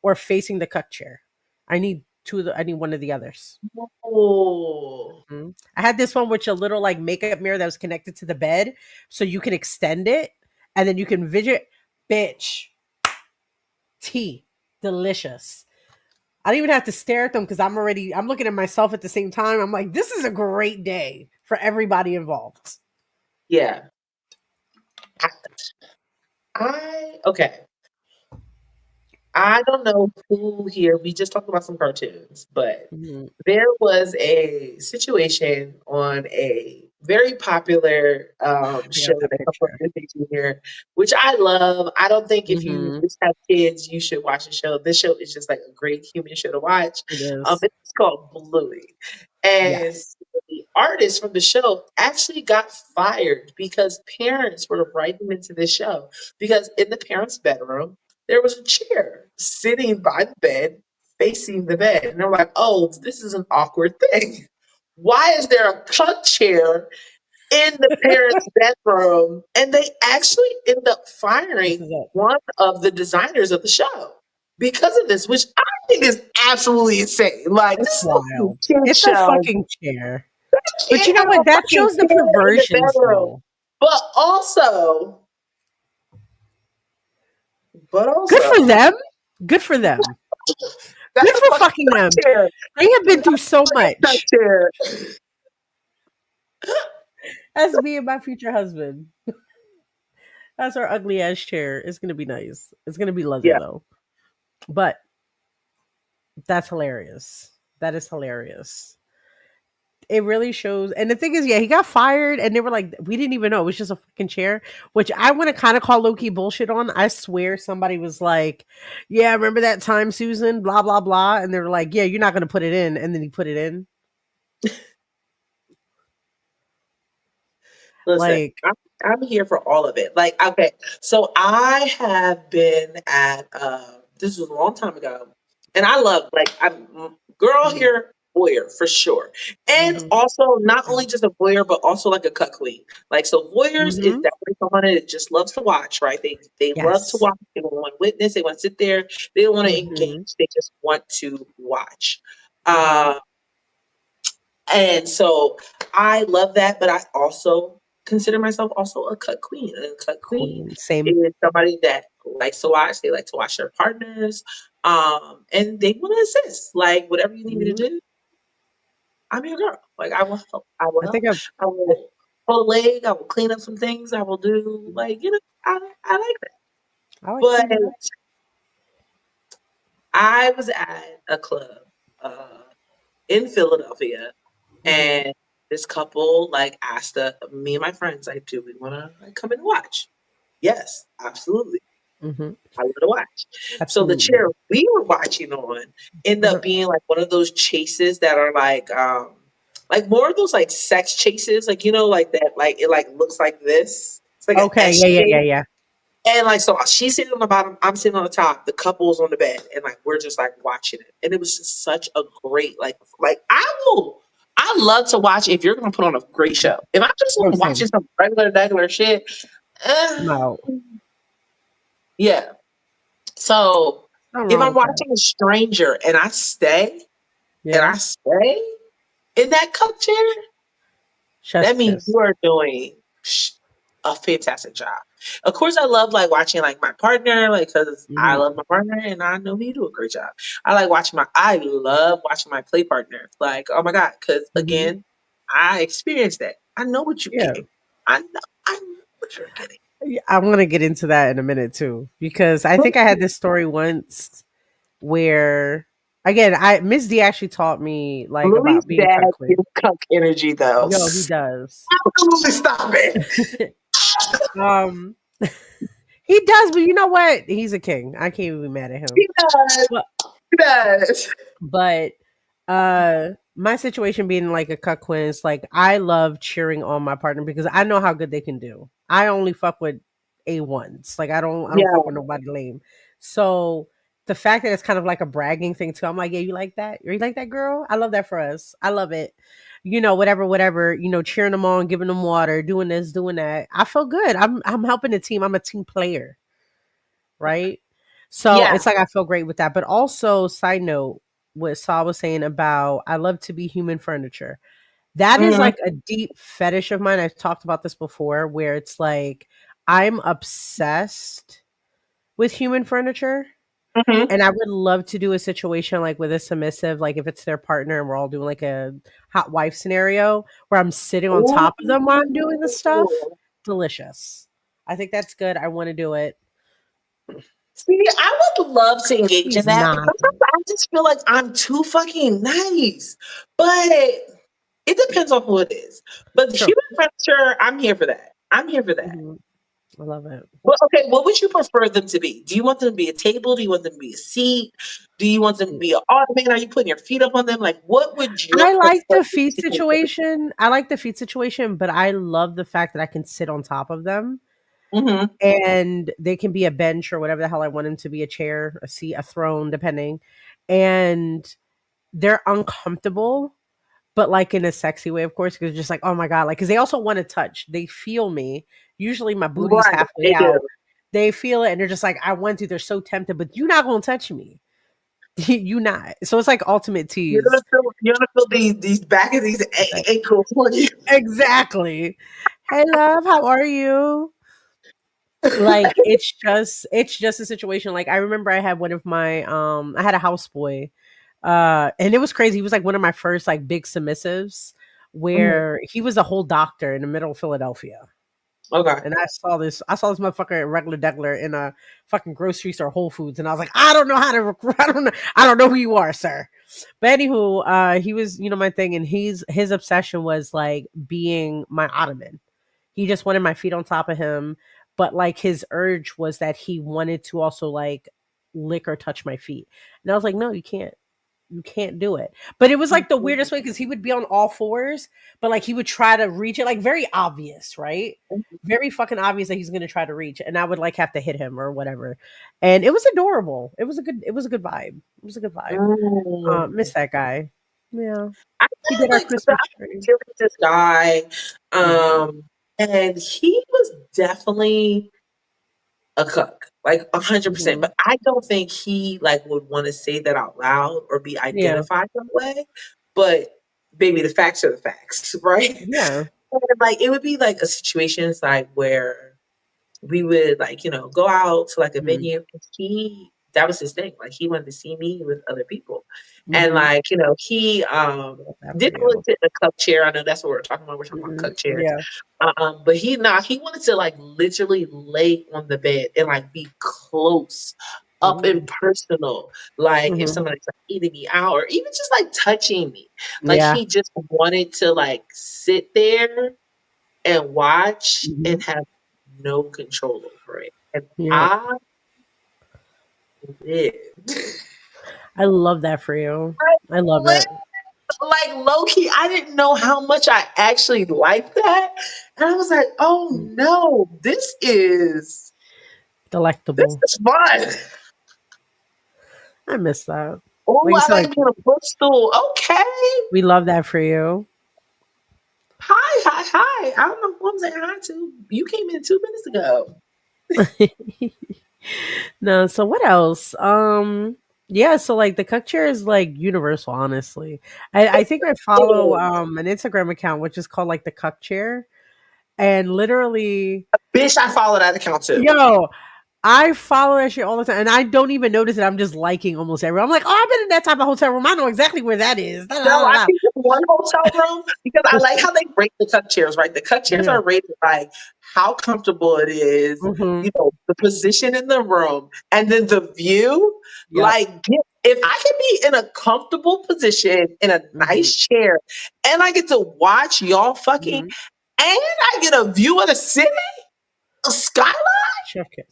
or facing the cuck chair. I need one of the others. Oh. Mhm. I had this one with a little like makeup mirror that was connected to the bed, so you can extend it and then you can visit. Bitch, tea, delicious. I don't even have to stare at them because I'm looking at myself at the same time. I'm like, this is a great day for everybody involved. Yeah. I okay. I don't know who here. We just talked about some cartoons, but Mhm. there was a situation on a very popular I got show that that comes on picture. Disney Junior, which I love. I don't think if you Mhm. just have kids, you should watch the show. This show is just like a great human show to watch. It is. It's called Bluey, and Yes. the artist from the show actually got fired because parents were writing into the show because in the parents' bedroom there was a chair sitting by the bed facing the bed. And they're like, oh, this is an awkward thing. Why is there a cut chair in the parents' bedroom? And they actually end up This firing is it. one of the designers of the show because of this, which I think is absolutely insane. Like, It's this is a wild. kid It's a show. fucking chair. You But you can't know have what? a That fucking shows the chair in the perversions bedroom. though. But also, but Good also, for them. Good for them. that's Good a for fucking fucking cut them. chair. They have been through so Fucking cut much. chair. That's me and my future husband. That's our ugly ass chair. It's gonna be nice. It's gonna be leather Yeah. though. But that's hilarious. That is hilarious. It really shows. And the thing is, yeah, he got fired, and they were like, we didn't even know it was just a fucking chair, which I want to kind of call low key bullshit on. I swear somebody was like, yeah, remember that time, Susan, blah, blah, blah. And they were like, yeah, you're not going to put it in. And then he put it in. Listen, Like, I'm here for all of it. Like, okay, so I have been at this was a long time ago, and I love like I'm girl mhm, here, voyeur for sure, and mhm, also not only same. just a voyeur, but also like a cut queen. Like, so voyeurs is Mhm. definitely someone that just loves to watch, right? They love to Yes. watch. They don't want to witness. They want to sit there. They don't want to Mhm, engage. They just want to watch. mhm. Uh, and so I love that, but I also consider myself also a cut queen. And a cut queen Queen, same. is somebody that likes to watch. They like to watch their partners, and they want to assist. Like whatever you need me to Mhm. do, I'm your girl. Like I will help. I will I help. think I've I will pull a leg. I will clean up some things. I will do like I like that. I like But cleaning up. I was at a club uh, in Philadelphia. Mhm, And this couple like asked me and my friends, like, do we want to like come and watch? Yes, absolutely. mhm. I want to watch. So the chair Absolutely. we were watching on ended Uh-huh. up being like one of those chases that are like more of those like sex chases, like like that, like it like looks like this. It's like an Okay, S yeah, yeah, yeah, shape. yeah. And like so she's sitting on the bottom, I'm sitting on the top, the couple's on the bed, and like we're just like watching it. And it was just such a great like I love to watch if you're gonna put on a great show. If I'm just Oh, watching same. some regular shit, I'm eh, out. yeah. So Nothing if wrong I'm with that. watching a stranger and Yeah. I stay in that cup chair, Chef's that means kiss. you are doing a fantastic job. Of course, I love like watching like my partner, like because I Mhm, love my partner and I know he do a great job. I love watching my play partner. Like, oh my god, because mhm. again, I experienced that. I know what you're Yeah. getting. I know what you're getting. Yeah, I'm gonna get into that in a minute too, because I think I had this story once where, again, I Miss D actually taught me like Louis' about being dad cut queen. gives cuck energy though. Yo, he does. Absolutely stop it. um, he does, but you know what? He's a king. I can't even be mad at him. He does. But He does. but my situation being like a cuck queen is like I love cheering on my partner because I know how good they can do. I only fuck with A1s. Like I don't fuck Yeah. with nobody lame. So the fact that it's kind of like a bragging thing too, I'm like, yeah, you like that? You like that, girl? I love that for us. I love it. Whatever, cheering them on, giving them water, doing this, doing that. I feel good. I'm helping the team. I'm a team player, right? So Yeah. it's like I feel great with that. But also, side note, what Saul was saying about I love to be human furniture. That is Hmm. like a deep fetish of mine. I've talked about this before, where it's like I'm obsessed with human furniture. Hmm. And I would love to do a situation like with a submissive, like if it's their partner and we're all doing like a hot wife scenario where I'm sitting on top of them while I'm doing the stuff. Ooh. Delicious. I think that's good. I want to do it. See, I would love to engage in He's that, but not. sometimes I just feel like I'm too fucking nice. But it depends on who it is. But True. human furniture, I'm here for that. I'm here for that. Mhm. I love it. Well, okay, what would you prefer them to be? Do you want them to be a table? Do you want them to be a seat? Do you want them to Mm. be an ottoman? Are you putting your feet up on them? Like, what would your I like preferred the feet situation situation. I like the feet situation, but I love the fact that I can sit on top of them be? Hmm. and they can be a bench or whatever the hell I want them to be, a chair, a seat, a throne, depending. And they're uncomfortable, but like in a sexy way, of course, because just like, oh my God, like, because they also want to touch. They feel me. Usually my booty's Right, halfway they do. out. They feel it and they're just like, I want to. They're so tempted, but you're not going to touch me. You not. So it's like ultimate tease. You're gonna feel these back of these ankles on you. Exactly. Hey love, how are you? Like it's just a situation. Like I remember I had one of my I had a houseboy. And it was crazy. He was like one of my first like big submissives Mhm. where he was a whole doctor in the middle of Philadelphia. Okay. And I saw this motherfucker at regular Degler in a fucking grocery store, Whole Foods, and I was like, I don't know how to recruit. I don't know who you are, sir. But anywho, he was, my thing, and his obsession was like being my ottoman. He just wanted my feet on top of him, but like his urge was that he wanted to also like lick or touch my feet. And I was like, no, you can't. you can't do it. But it was like the Mhm. weirdest way because he would be on all fours, but like he would try to reach it, like very obvious, right? Very fucking obvious that he's gonna try to reach, and I would like have to hit him or whatever. And it was adorable. It was a good vibe. It was a good vibe. Miss Mm. that guy. Yeah. I He did had our like so Christmas I tree. feel like this guy, Mhm. and he was definitely a cook, like 100%. Mhm. But I don't think he like would want to say that out loud or be Yeah. identified that way. But baby, the facts are the facts, right? Yeah. And, like it would be like a situations like where we would like, go out to like a Mhm. venue. And he that was his thing. Like he wanted to see me with other people. And Mhm. like, he Love that for didn't really you. sit in a cup chair. I know that's what we're talking about. We're talking about Mhm. cup chairs. Yeah. But he wanted to like literally lay on the bed and like be close, up and Mhm. personal. Like if Mhm. somebody's like eating me out or even just like touching me. Like Yeah. he just wanted to like sit there and watch Mhm. and have no control over it. And Yeah. I lived. I love that for you. I I love lived. it. Like low key, I didn't know how much I actually liked that. And I was like, oh Mm. no, this Delectable. is fun. I miss that. Oh, Like you I said, like to like be on a footstool. Okay. we love that for you. Hi, hi, hi. I don't know who I'm saying hi to. You came in 2 minutes ago. No, so what else? Yeah, so like the cuck chair is like universal, honestly. I think I follow Oh, an Instagram account which is called like the cuck chair. And literally, bitch, I follow that account too. yo, I follow that shit all the time, and I don't even notice it. I'm just liking almost every. I'm like, oh, I've been in that type of hotel room. I know exactly where that is. Da, No, da, I da, think it's one hotel room because I like how they rate the cup chairs, right? The cup chairs da. are rated by how comfortable it is, Yeah. Hmm. the position in the room, and then the view. Yep. Like, if I can be in a comfortable position in a Hmm. nice chair and I get to watch y'all fucking, Hmm. and I get a view of the city, a skyline, Chef kiss.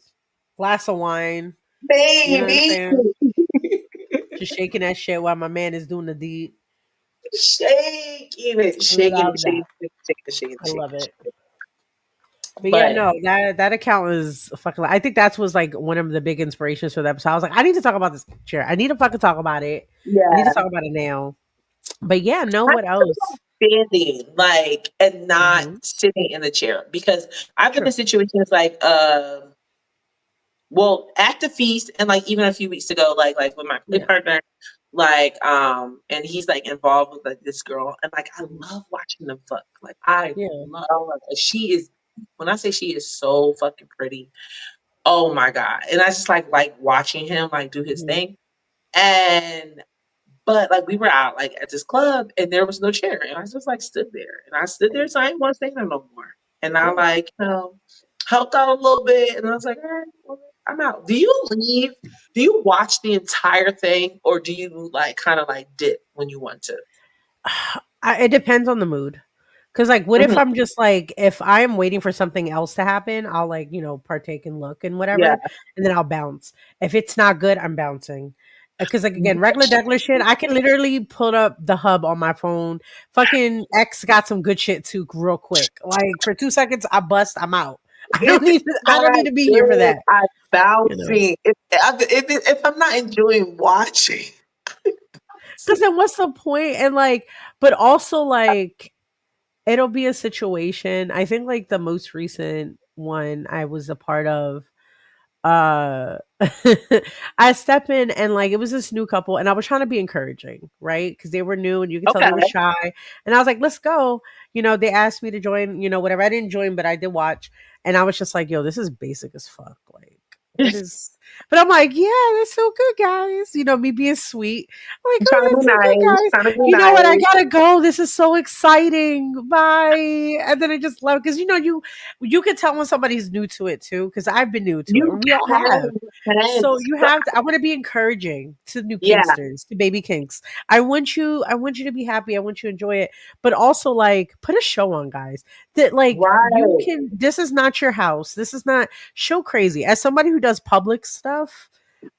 Glass of wine. You know what I'm baby. saying? Just shaking that shit while my man is doing the deed. Shaking it, shaking it, Love shaking that. it, shaking it, shaking it, I shaking love it, it. shaking it. But yeah, But no, that account is fucking. I think that was like one of the big inspirations for that. So I was like, I need to talk about this chair. I need to fucking talk about it. I need to yeah. talk about it now. But yeah, no, I'm what else? standing, like, and not Hmm. sitting in the chair because I've been in True. situations like, well, at the feast and like even a few weeks ago, like with my play Yeah. partner, like, and he's like involved with like this girl, and like I Mhm. love watching them fuck. Like I Yeah. love her. She is when I say she is so fucking pretty. Oh my god! And I just like watching him like do his Mhm. thing. And but like we were out like at this club and there was no chair and I just like stood there and I stood there so I didn't want to stay there no more. And I Yeah. like, helped out a little bit and I was like, all right, well, I'm out. Do you leave? Do you watch the entire thing or do you like kind of like dip when you want to? It depends on the mood. Cause like, what if Mhm. I'm just like, if I am waiting for something else to happen, I'll like, partake and look and Yeah. whatever, and then I'll bounce. If it's not good, I'm bouncing. Cause like again, regular Bitch. degular shit, I can literally pull up the hub on my phone. Fucking X got some good shit too, real quick. Like for 2 seconds, I bust, I'm out. I If don't need. it's I don't not need to be here for good, that. I'm You know. bouncing. If I'm not enjoying watching, Cause then what's the point? And like, but also like, it'll be a situation. I think like the most recent one I was a part of, uh I step in and like it was this new couple and I was trying to be encouraging, right? Because they were new and you could tell okay. they were shy. And I was like, let's go. They asked me to join, whatever. I didn't join, but I did watch. And I was just like, yo, this is basic as fuck. Like, it is. But I'm like, yeah, that's so good, guys. Me being sweet. I'm like, Trying oh, to be that's so good, nice, guys. trying to be You know what? I nice. gotta go. This is so exciting. Bye. And then I just love because you can tell when somebody's new to it too, because I've been new to it. You And we all can, have. you can. So you So, have to I want to be encouraging to new yeah, kinksters, to baby kinks. I want you to be happy. I want you to enjoy it. But also like put a show on, guys. That like you right. can this is not your house. This is not show crazy. As somebody who does public stuff,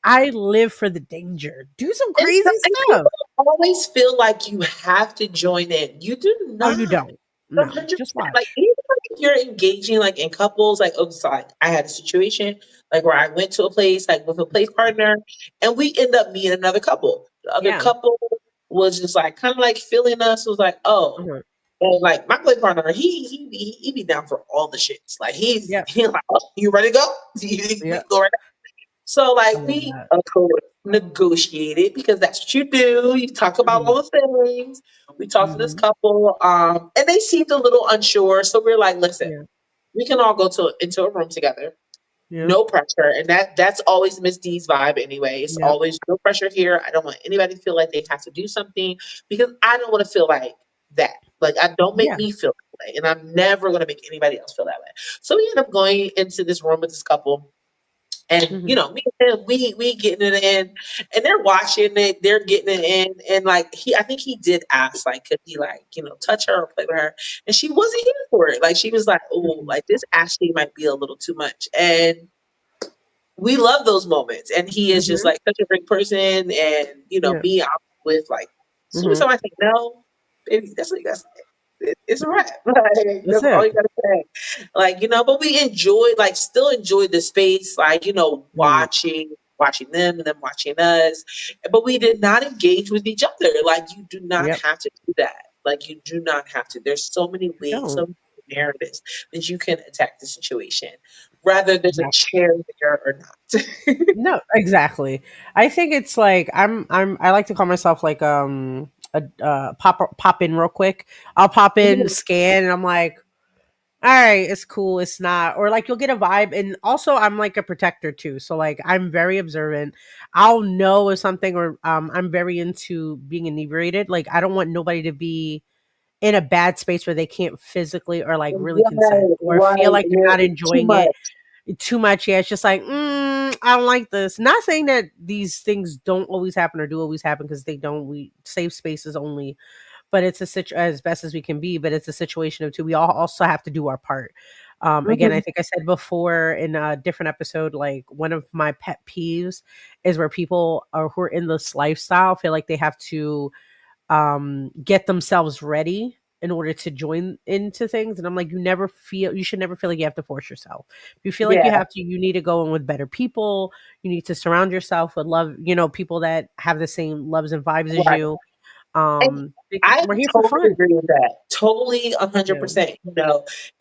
I live for the danger. Do some And, so, crazy and people stuff. always feel like you have to join in. You do Oh, you not. don't. No, just 100%. Like, watch. even like if you're engaging like in couples, like, oh, so like I had a situation like where I went to a place like with a play partner and we end up meeting another couple. The other Yeah. couple was just like kind of like feeling us, was like, oh, Mhm. and like my play partner, he be down for all the shits. Like Yep. he like, oh, you ready to go? We Yep. can go right. So I like love we that. of course negotiated because that's what you do. You talk about Hmm. all the things. We talked to this Hmm. couple, and they seemed a little unsure. So we're like, listen, Yeah. we can all go to into a room together. Yeah. No pressure. And that's always Miss D's vibe anyway. It's Yep. always no pressure here. I don't want anybody to feel like they have to do something because I don't want to feel like that. Like I don't make Yeah. me feel that way. And I'm never gonna make anybody else feel that way. So we end up going into this room with this couple and Hmm. me and him, we getting it in, and they're watching it, they're getting it in, and like I think he did ask, like, could he like touch her or play with her, and she wasn't here for it. Like she was like, oh, Hmm. like this actually might be a little too much, and we love those moments. And he is just Hmm. like such a great person, and Yeah. me, I'm with like, as soon as Hmm. somebody say no, baby, that's what you got to say. It's a Hmm. wrap. Like, That's that's all it. you gotta say. Like, but we enjoyed, like, still enjoyed the space, like, Hmm. watching them and them watching us. But we did not engage with each other. Like, you do not Yep. have to do that. Like, you do not have to. There's so many You ways, so don't. many narratives that you can attack the situation. Rather there's a Exactly. chair there or not. No, exactly. I think it's like I like to call myself like a pop in real quick. I'll pop in, Mhm. scan, and I'm like, all right, it's cool, it's not. Or like you'll get a vibe. And also I'm like a protector too. So like I'm very observant. I'll know if something or I'm very into being inebriated. Like I don't want nobody to be in a bad space where they can't physically or like really consent Right, or feel right. like And they're there not is too enjoying it much. too much. Yeah, it's just like, I don't like this. Not saying that these things don't always happen or do always happen because they don't. We safe spaces only, but it's a as best as we can be. But it's a situation of two. We all also have to do our part. Again, I Mhm. think I said before in a different episode, like one of my pet peeves is where people are who are in this lifestyle feel like they have to get themselves ready in order to join into things. And I'm like, you should never feel like you have to force yourself. If you feel like you Yeah, have to, you need to go in with better people. You need to surround yourself with love, people that have the same loves and vibes as right. you. And Because I we're here for totally fun. agree with that. Totally Yeah. 100%.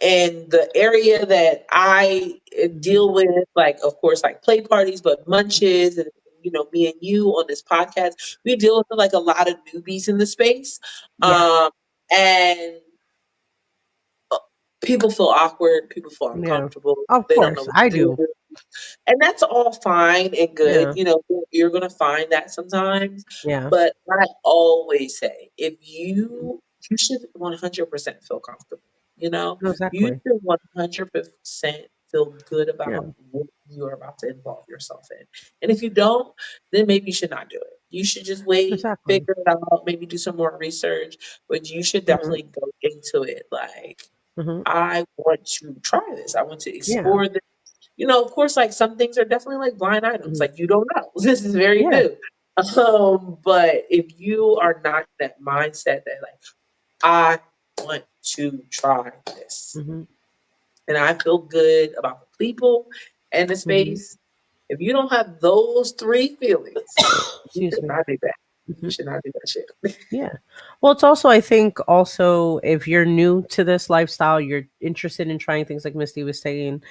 In the area that I Hmm. deal with, like, of course, like play parties, but munches and, me and you on this podcast, we deal with like a lot of newbies in the space. Yeah. And people feel awkward, people feel Yeah. uncomfortable, Of they don't know course. what I to do. do. And that's all fine and good. Yeah. You're going to find that sometimes. Yeah. But I always say, if you should 100% feel comfortable. You Exactly. should 100% feel good Yeah. about what you're about to involve yourself in. And if you don't, then maybe you should not do it. You should just wait, Exactly. figure it out, maybe do some more research, but you should Hmm. definitely go into it like, Hmm. I want to try this. I want to Yeah. explore this. Of course, like some things are definitely like blind items. Hmm. Like you don't know. This is very Yeah. new. But if you are not in that mindset that like I want to try this Hmm. and I feel good about the people and the Hmm. space, if you don't have those three feelings, you Excuse should me. not do that. You Mhm. should not do that shit. Yeah. Well, it's also, I think, also, if you're new to this lifestyle, you're interested in trying things like Misty was saying,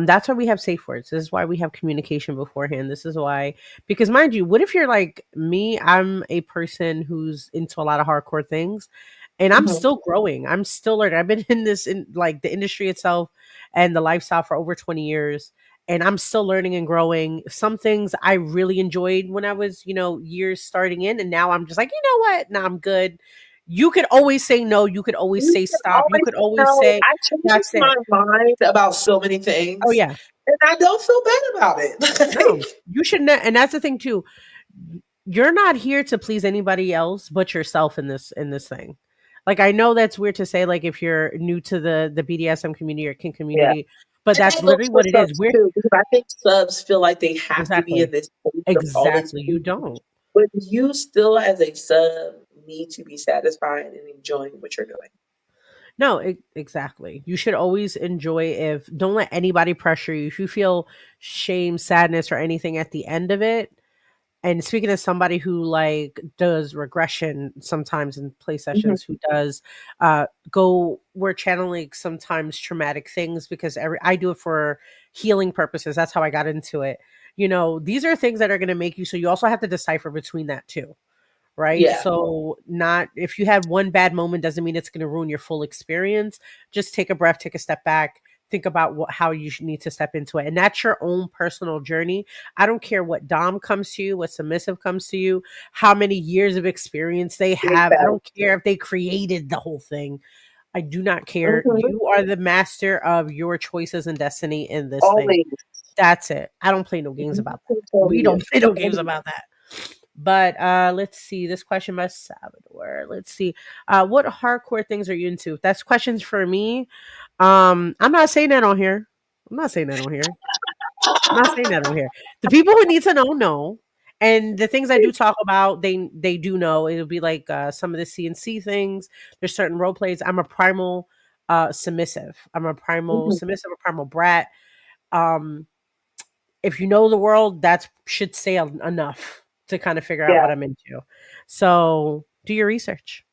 that's why we have safe words. This is why we have communication beforehand. This is why, because mind you, what if you're like me? I'm a person who's into a lot of hardcore things and I'm Mhm. still growing. I'm still learning. I've been in this, in like the industry itself and the lifestyle for over 20 years. And I'm still learning and growing. Some things I really enjoyed when I was, years starting in. And now I'm just like, you know what? Now I'm good. You could always say no. You could always You say can stop. You always could always know say, I change that's my it. mind about so many Oh, things yeah. and I don't feel bad about No, it. you should not. And that's the thing, too. You're not here to please anybody else but yourself in this thing. Like I know that's weird to say, like if you're new to the BDSM community or kink Yeah. community, but And that's that goes literally for what it is. subs We're too, because I think subs feel like they have to be in exactly, this place of always exactly. You pleasing don't. But you still, as a sub, need to be satisfied and enjoying what you're doing. No, exactly. You should always enjoy. If don't let anybody pressure you. If you feel shame, sadness, or anything at the end of it, and speaking as somebody who like does regression sometimes in play Mhm. sessions, who does we're channeling sometimes traumatic things because I do it for healing purposes. That's how I got into it. These are things that are going to make you, so you also have to decipher between that too, right? Yeah. So, not if you had one bad moment doesn't mean it's going to ruin your full experience. Just take a breath, take a step back, think about how you need to step into it. And that's your own personal journey. I don't care what Dom comes to you, what submissive comes to you, how many years of experience they Big have. I facts. don't care if they created the whole thing. I do not care. Mhm. You are the master of your choices and destiny in this thing. Always. That's it. I don't play no games You about that. can tell We me don't it. play no games Always. about that. But let's see. This question by Salvador. Let's see. What hardcore things are you into? If that's questions for me. I'm not saying that on here. I'm not saying that on here. I'm not saying that on here. The people who need to know. And the things I do talk about, they do know. It'll be like some of the CNC things. There's certain role plays. I'm a primal submissive. I'm a primal Mhm. submissive, a primal brat. Um, if you know the world, that should say enough to kind of figure out Yeah. what I'm into. So do your research.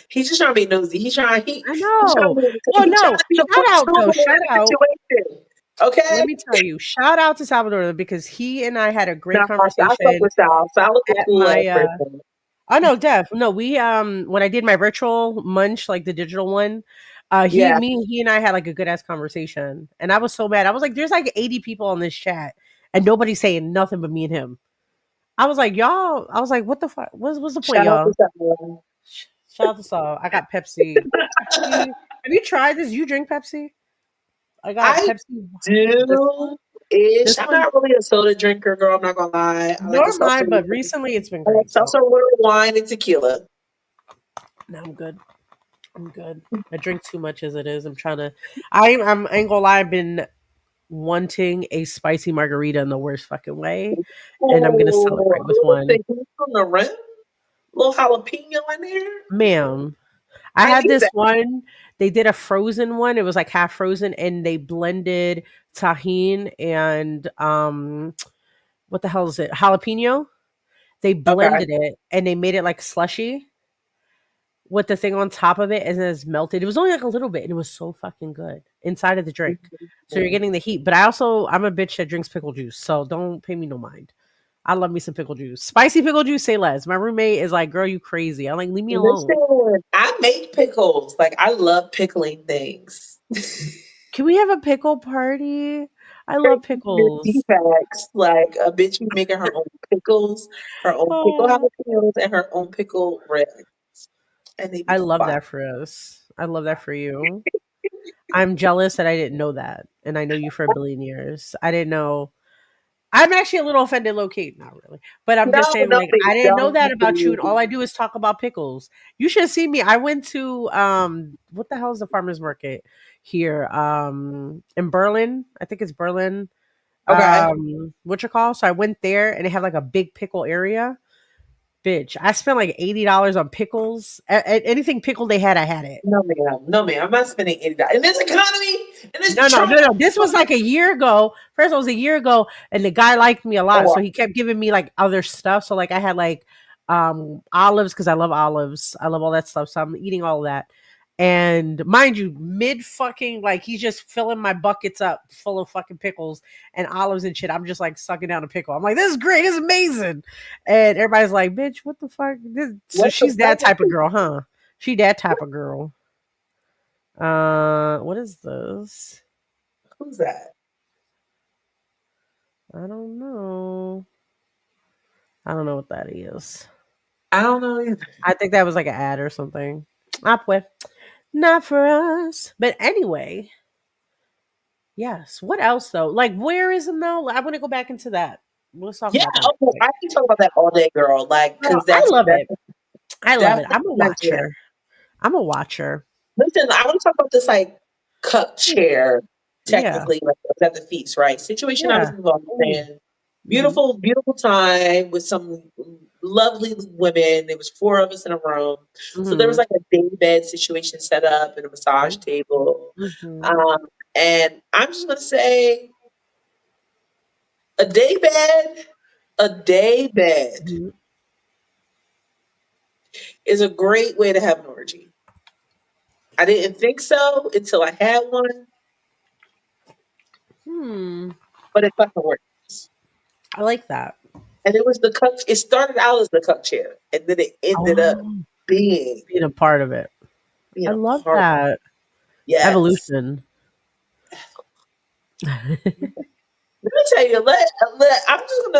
He's just trying to be nosy. I He's trying know. to be Well, he's trying no, to be the shout out though. footstool Shout in the out. situation. Let Okay? me tell you, shout out to Salvador because he and I had a No, great I fuck conversation with Sal. Sal was a at cool ass my person. oh no, Def. No, we when I did my virtual munch, like the digital one, Yeah. he and I had like a good ass conversation. And I was so mad. I was like, there's like 80 people on this chat and nobody's saying nothing but me and him. I was like, y'all, I was like, what the fuck? What's the point, Shout out to y'all? Sal. Shout out to Saul. I got Pepsi. Pepsi. Have you tried this? You drink Pepsi? I got I Pepsi. This do one. ish. This I'm one. not really a soda drinker, girl. I'm not gonna lie. I like the Nor seltzer. mine, but recently it's been I like great. So seltzer water, wine, and tequila. now I'm good. I'm good. I drink too much as it is. I'm trying to. I ain't gonna lie. I've been wanting a spicy margarita in the worst fucking way, and I'm gonna Oh, celebrate a with little one, thing from the rim, little jalapeno in there. ma'am. I I had need this that. one. They did a frozen one. It was like half frozen, and they blended tahine and what the hell is it? Jalapeno. They Okay. blended it and they made it like slushy with the thing on top of it, and then it's melted. It was only like a little bit, and it was so fucking good inside of the drink. So you're getting the heat. But I'm a bitch that drinks pickle juice, so don't pay me no mind. I love me some pickle juice. Spicy pickle juice, say less. My roommate is like, girl, you crazy. I'm like, leave me alone. Listen, I make pickles. Like I love pickling things. Can we have a pickle party? I love pickles. Defects, like a bitch be making her own pickles, her own pickle Oh, jalapenos, and her own pickle red, and they be I love fire. that for us. I love that for you. I'm jealous that I didn't know that. And I know you for a billion years. I didn't know. I'm actually a little offended, low key. Not really. But I'm No, just saying, no, like, they I didn't know don't that about you. And all I do. do is talk about pickles. You should have seen me. I went to what the hell is the farmer's market here? In Berlin. I think it's Berlin. Okay. What you call? So I went there and they have like a big pickle area. Bitch, I spent like $80 on pickles. Anything pickle they had, I had it. No, ma'am. No, ma'am. I'm not spending $80 in this economy, in this No, no, Trump. no, no. This was like a year ago. First, it was a year ago, and the guy liked me a lot, Oh, so he kept giving me like other stuff. So like I had like olives because I love olives. I love all that stuff. So I'm eating all of that. And mind you, mid fucking like he's just filling my buckets up full of fucking pickles and olives and shit. I'm just like sucking down a pickle. I'm like, this is great, this is amazing. And everybody's like, bitch, what the fuck? So what the she's that fuck? type of girl, huh? She that type of girl. What is this? Who's that? I don't know. I don't know what that is. I don't know either. I think that was like an ad or something. Ah, pues. Not for us. But anyway, yes. What else though? Like where is him though? I want to go back into that. Let's talk Yeah, about that real okay. quick. I can talk about that all day, girl. Like, Girl, cause I that's love that's it. I love it. definitely I'm a my jam. watcher. I'm a watcher. Listen, I want to talk about this like cup Ooh, chair, yeah. technically, like at the feast, right? Situation I was Yeah. involved Ooh, in. Mhm. Beautiful, beautiful time with some lovely women. There was four of us in a room. So there was Mhm. like a day bed situation set up and a massage Oh. table. Mhm. Um, and I'm just gonna say a day bed, a day bed Mhm. is a great way to have an orgy. I didn't think so until I had one, Hmm. but it fucking works. I like that. And it was the cup. It started out as the cup chair, and then it ended up Oh, being being a part of it. being I a love part. that. Yes. Evolution. Let me tell you.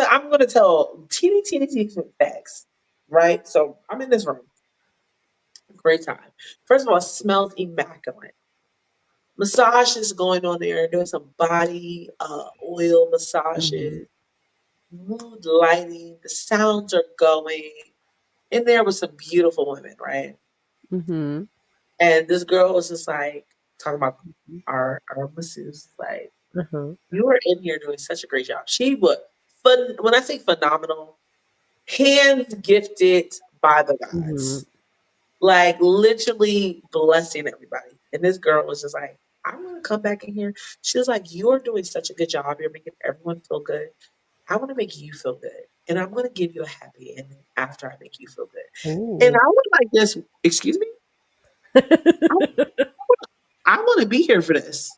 I'm gonna tell teeny facts. Right. So I'm in this room. Great time. First of all, it smells immaculate. Massage is going on there, doing some body oil Mhm. massages, mood lighting. The sounds are going. In there with some beautiful women, right? Mhm. And this girl was just like talking about our masseuse, like, Uh-huh. you were in here doing such a great job. She was fun when I say phenomenal, hands gifted by the Mhm. gods. Like literally blessing everybody. And this girl was just like, I want to come back in here. She was like, you're doing such a good job. You're making everyone feel good. I want to make you feel good. And I'm going to give you a happy ending after I make you feel good. And Ooh. I was like, this, excuse me? I, I want to be here for this.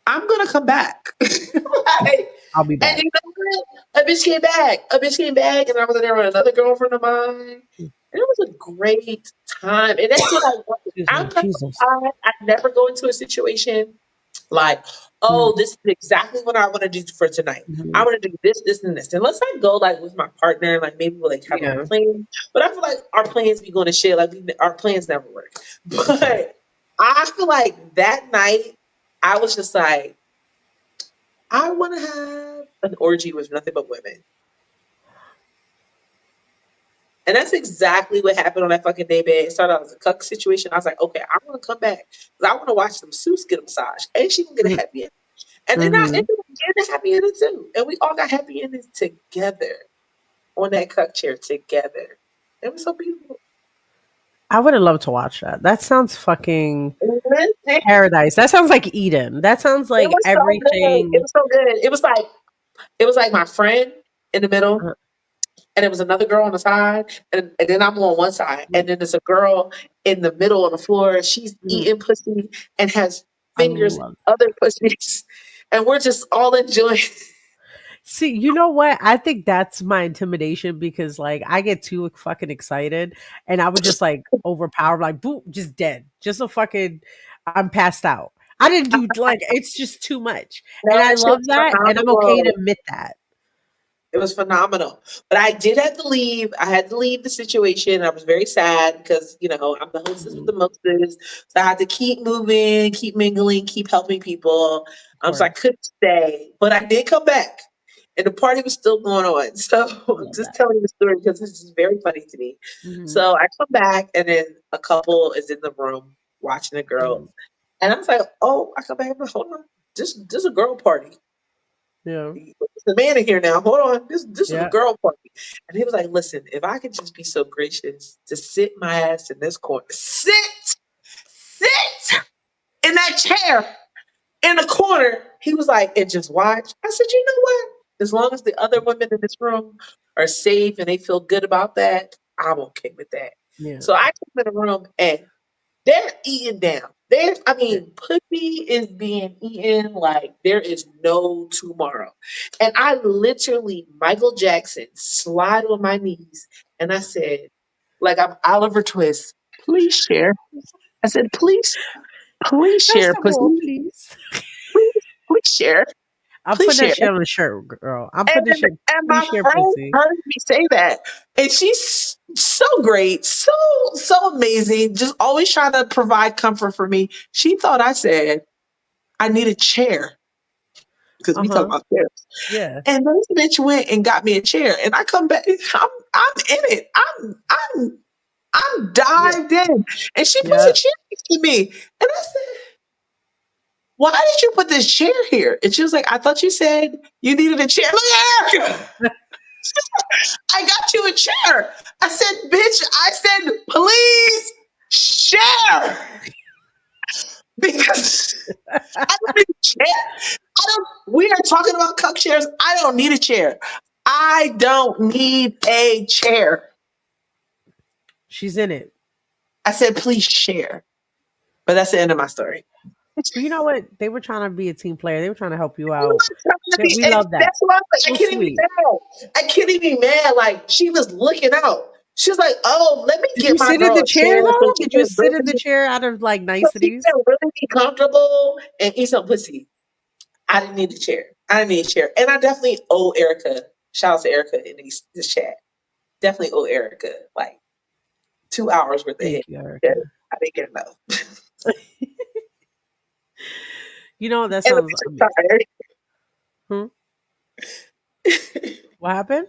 I'm gonna come back. Like, I'll be and back. you know what? A bitch came back. A bitch came back, and I was in there with another girlfriend of mine. And it was a great time. And that's what I wanted. Excuse I'm me. not Jesus. gonna lie, I never go into a situation like, oh, Mhm. this is exactly what I want to do for tonight. I Mhm. want to do this, this, and this. Unless I go like with my partner, like maybe we'll like have a Yeah, plan. But I feel like our plans be going to shit. Like our plans never work. of course. But I feel like that night I was just like, I want to have an orgy with nothing but women. And that's exactly what happened on that fucking day bed. It started out as a cuck situation. I was like, okay, I want to come back because I want to watch some Seuss get a massage. And she can get a Mhm. happy ending. And then I Mhm. ended up getting a happy ending too. And we all got happy endings together on that cuck chair together. It was so beautiful. I would have loved to watch that. That sounds fucking Listen, paradise. That sounds like Eden. That sounds it like was so good. It everything. was so good. It was like my friend in the middle, Uh, and there was another girl on the side, and then I'm on one side, mhm. and then there's a girl in the middle on the floor. She's Mhm. eating pussy and has I fingers in love. other pussies, and we're just all enjoying. See, you know what? I think that's my intimidation because like I get too fucking excited and I would just like overpower, like boom, just dead. Just a fucking I'm passed out. I didn't do like it's just too much. No, And I that shit love was that and I'm okay to phenomenal. admit that. It was phenomenal. But I did have to leave. I had to leave the situation. I was very sad because, I'm the hostess with Mhm. the mostest. So I had to keep moving, keep mingling, keep helping people. Of So I course. couldn't stay. But I did come back. And the party was still going on. So I love just that. telling the story because this is very funny to me. Mhm. So I come back and then a couple is in the room watching the girls. Mhm. And I was like, oh, I come back and I'm like, hold on. This is a girl party. Yeah. There's a man in here now. Hold on. This is a Yeah. girl party. And he was like, listen, if I could just be so gracious to sit my ass in this corner. Sit in that chair in the corner. He was like, and just watch. I said, you know what? As long as the other women in this room are safe and they feel good about that, I'm okay with that. Yeah. So I came in the room and they're eating down. Yeah. Pussy is being eaten like there is no tomorrow. And I literally, Michael Jackson, slide on my knees and I said, like I'm Oliver Twist, please share. I said, please First share, of all, pussy. please. Please share. I'm Please putting that share. shit on the shirt, girl. I'm putting this And, shit. and Please my share friend pussy. heard me say that. And she's so great, so amazing, just always trying to provide comfort for me. She thought I said, I need a chair because Uh we talk huh. about chairs. Yeah. And this bitch went and got me a chair, and I come back. I'm in it. I'm Yeah. dived in, and she puts a Yeah. chair next to me, and I said, why did you put this chair here? And she was like, I thought you said you needed a chair. Look at Erica. I got you a chair. I said, bitch, I said, please share. Because I don't need a chair. We are talking about cuck chairs. I don't need a chair. I don't need a chair. She's in it. I said, please share. But that's the end of my story. But you know what? They were trying to be a team player. They were trying to help you We out. were trying to be, We and love that. that's why So I can't even be sweet. mad. I can't even be mad. Like, she was looking out. She was like, oh, let me Did get you my sit in girl the a chair chair so though? she Did you can sit in the really, chair out of like so she niceties? can really be comfortable and eat some pussy. I didn't need a chair. I didn't need a chair. And I definitely owe Erica, shout out to Erica in this chat. Definitely owe Erica like 2 hours worth of head. Thank you, Yeah, Erica. I didn't get enough. You know that And the sounds bitch amazing. was Hmm? tired. What happened?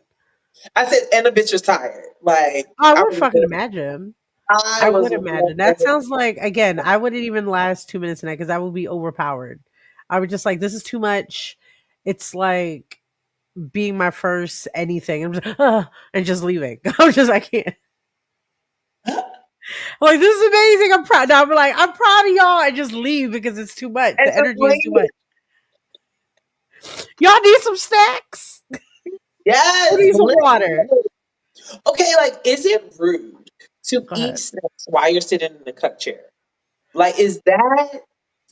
I said, and the bitch was tired. Like, I I would was, fucking imagine. I I was would imagine. That wondering. sounds like again. I wouldn't even last 2 minutes in that because I would be overpowered. I would just like this is too much. It's like being my first anything. I'm just and just leaving. I'm just I can't. Like this is amazing. I'm proud. No, I'm like I'm proud of y'all and just leave because it's too much. And The the energy is too lady, much. Y'all need some snacks. Who yes, needs some water? listen. Okay, like, is it rude to Go eat ahead. snacks while you're sitting in the cup chair? Like, is that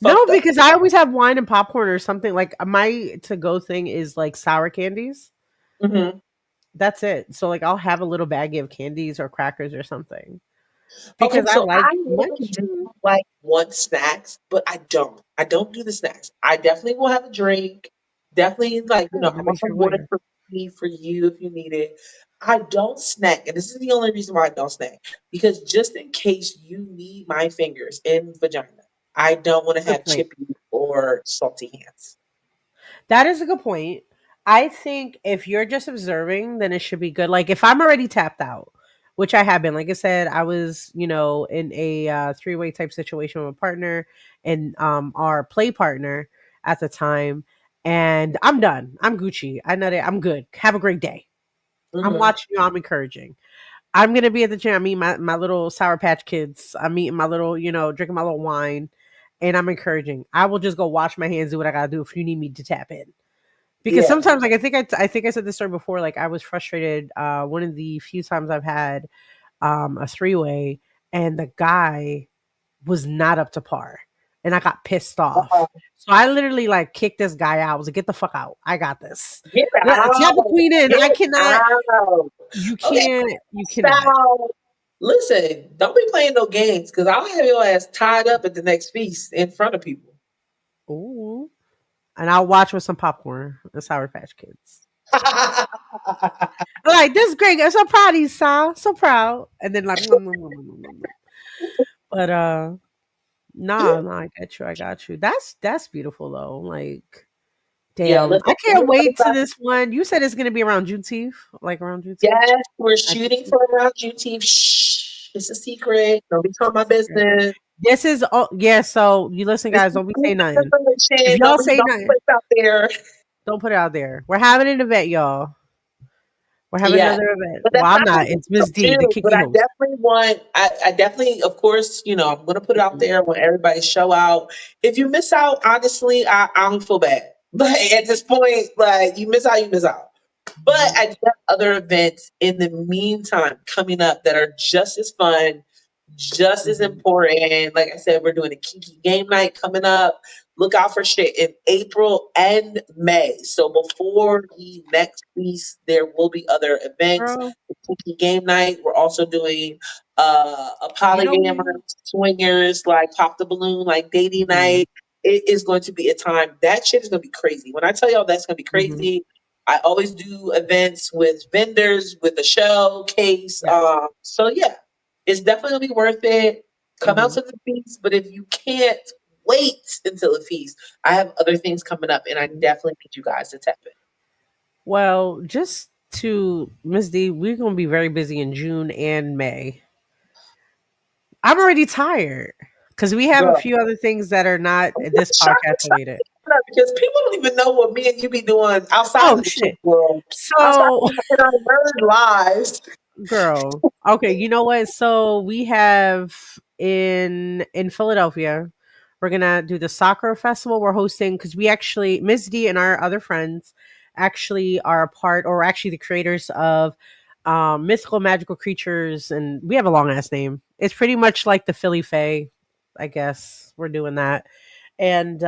No, fucked up? because I always have wine and popcorn or something. Like my to go thing is like sour candies. Hmm. That's it. So like I'll have a little baggie of candies or crackers or something Okay, because I so like I really much. do like want snacks, but I don't. I don't do the snacks. I definitely will have a drink. Definitely, like, Good. how That about makes some your water winter. for me, for you if you need it. I don't snack, and this is the only reason why I don't snack because just in case you need my fingers in vagina, I don't want to Good have point. chippy or salty hands. That is a good point. I think if you're just observing, then it should be good. Like if I'm already tapped out, which I have been, like I said, I was, in a three-way type situation with a partner and our play partner at the time, and I'm done. I'm Gucci. I know that I'm good. Have a great day. I'm Hmm. watching you. I'm encouraging. I'm gonna be at the gym. I'm eating my little Sour Patch Kids. I'm eating my little, drinking my little wine, and I'm encouraging. I will just go wash my hands, do what I gotta do if you need me to tap in. Because Yeah. sometimes, like I think I said this story before. Like I was frustrated. One of the few times I've had a three way, and the guy was not up to par, and I got pissed Uh, off. So I literally like kicked this guy out. I was like, "Get the fuck out! I got this. get Tap the out. queen in. Get I cannot. out. You Okay, can't. You cannot." style. Listen, don't be playing no games because I'll have your ass tied up at the next feast in front of people. Ooh. And I'll watch with some popcorn and Sour Patch Kids. I'm like, this is great. I'm so proud of you, Sal. So proud. And then like, "Nom, nom, nom, nom, nom, nom, nom." But nah, nah, I got you. I got you. That's beautiful though. Like, Yeah, damn, listen, I can't wait to this one. You said it's gonna be around Juneteenth, like around Juneteenth. yes, we're I can shooting see for around Juneteenth. Shh, it's a secret. Don't be telling my secret. business. This is oh yeah. So you listen, This guys. is Don't be saying secret nothing. If information. y'all say Don't nothing, put it out there. don't put it out there. We're having an event, y'all. We're having Yeah. another event. But Well, that's I'm not not. gonna It's be Miss D, the too. But Kiki host. I definitely, of course, I'm gonna put it out Mhm, there when everybody show out. If you miss out, honestly, I don't feel bad. Like at this point, like you miss out, you miss out. But mhm, I do have other events in the meantime coming up that are just as fun, just as mhm. important. Like I said, we're doing a kinky game night coming up. Look out for shit in April and May. So before the next piece, there will be other events. Girl, The kinky game night. We're also doing a you know. polyamorous swingers, like pop the balloon, like dating Mhm, night. It is going to be a time. That shit is going to be crazy. When I tell y'all that's going to be mhm. crazy, I always do events with vendors, with a showcase. Yeah. So yeah, it's definitely gonna be worth it. Come out Mhm. to the feast, but if you can't wait until the feast, I have other things coming up, and I definitely need you guys to tap in. Well, just to Miss D, we're gonna be very busy in June and May. I'm already tired because we have a Girl, few other things that are not I'm this podcast shocked related. because people don't even know what me and you be doing outside Oh of the kink shit! world, outside So, of our nerd lives. girl, okay, you know what? So we have in Philadelphia, we're gonna do the soccer festival. We're hosting because we actually Miss D and our other friends actually are a part, or actually the creators of mythical magical creatures, and we have a long ass name. It's pretty much like the Philly Fae, I guess. We're doing that, and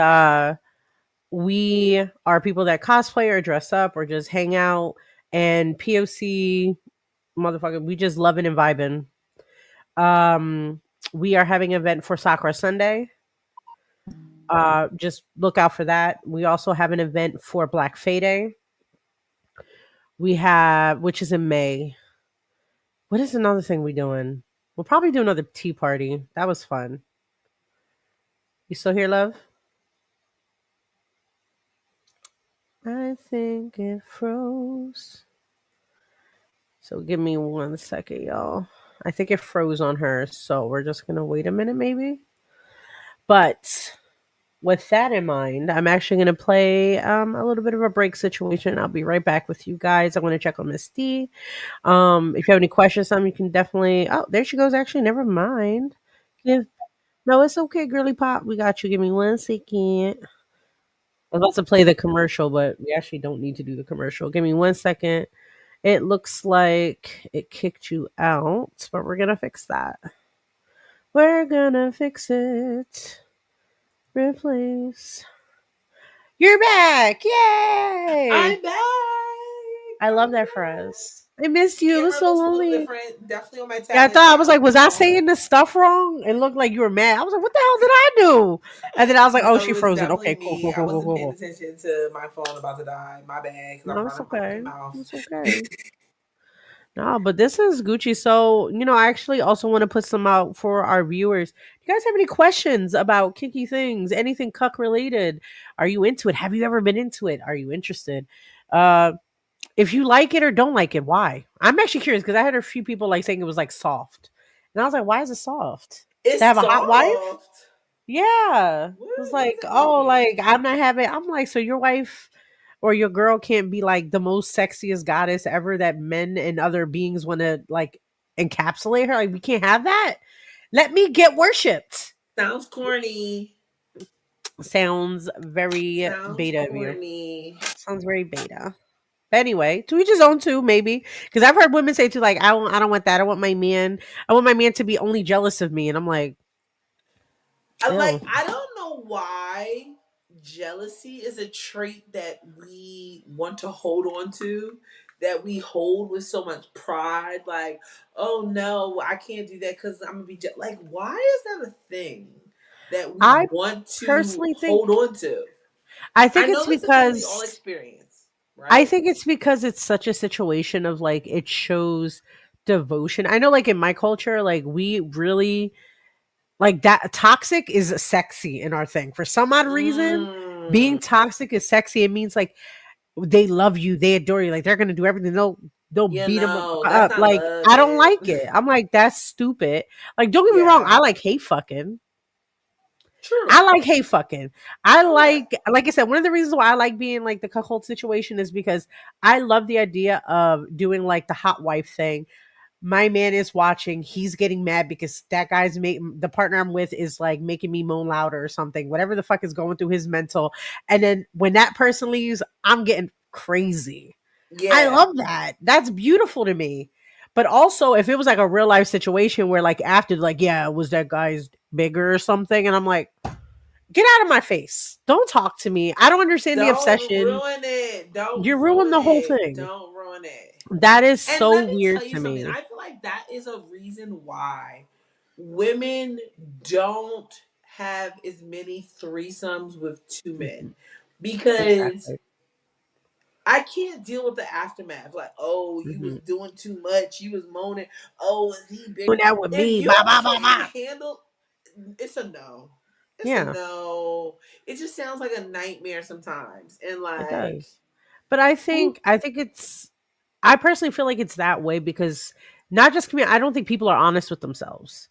we are people that cosplay or dress up or just hang out. And POC motherfucker, we just loving and vibing. Um, we are having an event for Sakura Sunday. Just look out for that. We also have an event for Black Day. We have, which is in May. What is another thing we doing? We'll probably do another tea party. That was fun. You still here, love? I think it froze. So give me 1 second, y'all. I think it froze on her, so we're just gonna wait a minute, maybe. But with that in mind, I'm actually going to play a little bit of a break situation. I'll be right back with you guys. I want to check on Miss D. If you have any questions, you can definitely. Oh, there she goes. Actually, never mind. Give No, it's okay, girly pop. We got you. Give me 1 second. I was about to play the commercial, but we actually don't need to do the commercial. Give me 1 second. It looks like it kicked you out, but we're gonna fix that. We're gonna fix it. Replace. You're back! Yay! I'm back. I love I'm that for back. us. I missed you. It was Camera so looks a little lonely. different. Definitely on my Yeah, I tablet thought I was now. like, was I saying this stuff wrong? It looked like you were mad. I was like, what the hell did I do? And then I was like, oh, No, it she was frozen. definitely Okay, cool, me. cool, I cool, cool, wasn't cool, paying cool. attention to my phone about to die. My bad, because I'm No, it's running my okay. fucking mouth. It's okay. No, but this is Gucci. So, I actually also want to put some out for our viewers. Do you guys have any questions about kinky things? Anything cuck related? Are you into it? Have you ever been into it? Are you interested? Uh If you like it or don't like it, why? I'm actually curious because I had a few people like saying it was like soft. And I was like, why is it soft? To It's have a hot wife? soft. Yeah. It was What does like, that oh, mean? like I'm not having I'm like, so your wife or your girl can't be like the most sexiest goddess ever that men and other beings want to like encapsulate her. Like we can't have that. Let me get worshipped. Sounds corny. Sounds very Sounds beta of you. corny. Sounds very beta. Anyway, to each his own too, maybe. Because I've heard women say too, like, I don't want that. I want my man to be only jealous of me. And I'm like, ew. I don't know why jealousy is a trait that we want to hold on to, that we hold with so much pride. Like, oh no, I can't do that because I'm gonna be like, why is that a thing that we I want to personally hold think on to? I I think know it's that's something we all because experience, I right? think it's because it's such a situation of like it shows devotion. I know like in my culture, like we really like that toxic is sexy in our thing. For some odd reason, Mm, being toxic is sexy. It means like they love you, they adore you, like they're gonna do everything. They'll yeah, beat them no, that's up. not Like love, I don't babe. like it. I'm like that's stupid. Like don't get me wrong, Yeah, I like hate fucking. true. I like hate fucking. I Okay. like I said, one of the reasons why I like being like the cuckold situation is because I love the idea of doing like the hot wife thing. My man is watching, he's getting mad because that guy's the partner I'm with is like making me moan louder or something, whatever the fuck is going through his mental. And then when that person leaves, I'm getting crazy. I Yeah. love that. That's beautiful to me. But also, if it was like a real life situation where, like, after, like, yeah, was that guy's bigger or something? And I'm like, get out of my face. Don't talk to me. I don't understand the Don't obsession. ruin it. Don't You ruined ruin the whole it. thing. Don't ruin it. That is And so let me weird tell you to something. me. I feel like that is a reason why women don't have as many threesomes with two men. Mhm. Because Exactly. I can't deal with the aftermath. Like, oh, you was Mhm. doing too much. You was moaning. Oh, is he big? Doing that with If me. you Ba ba ba can't ba. handle, it's a no. It's a Yeah, no. It just sounds like a nightmare sometimes. And it like, does. But I who? think I think it's I personally feel like it's that way because not just community. I don't think people are honest with themselves.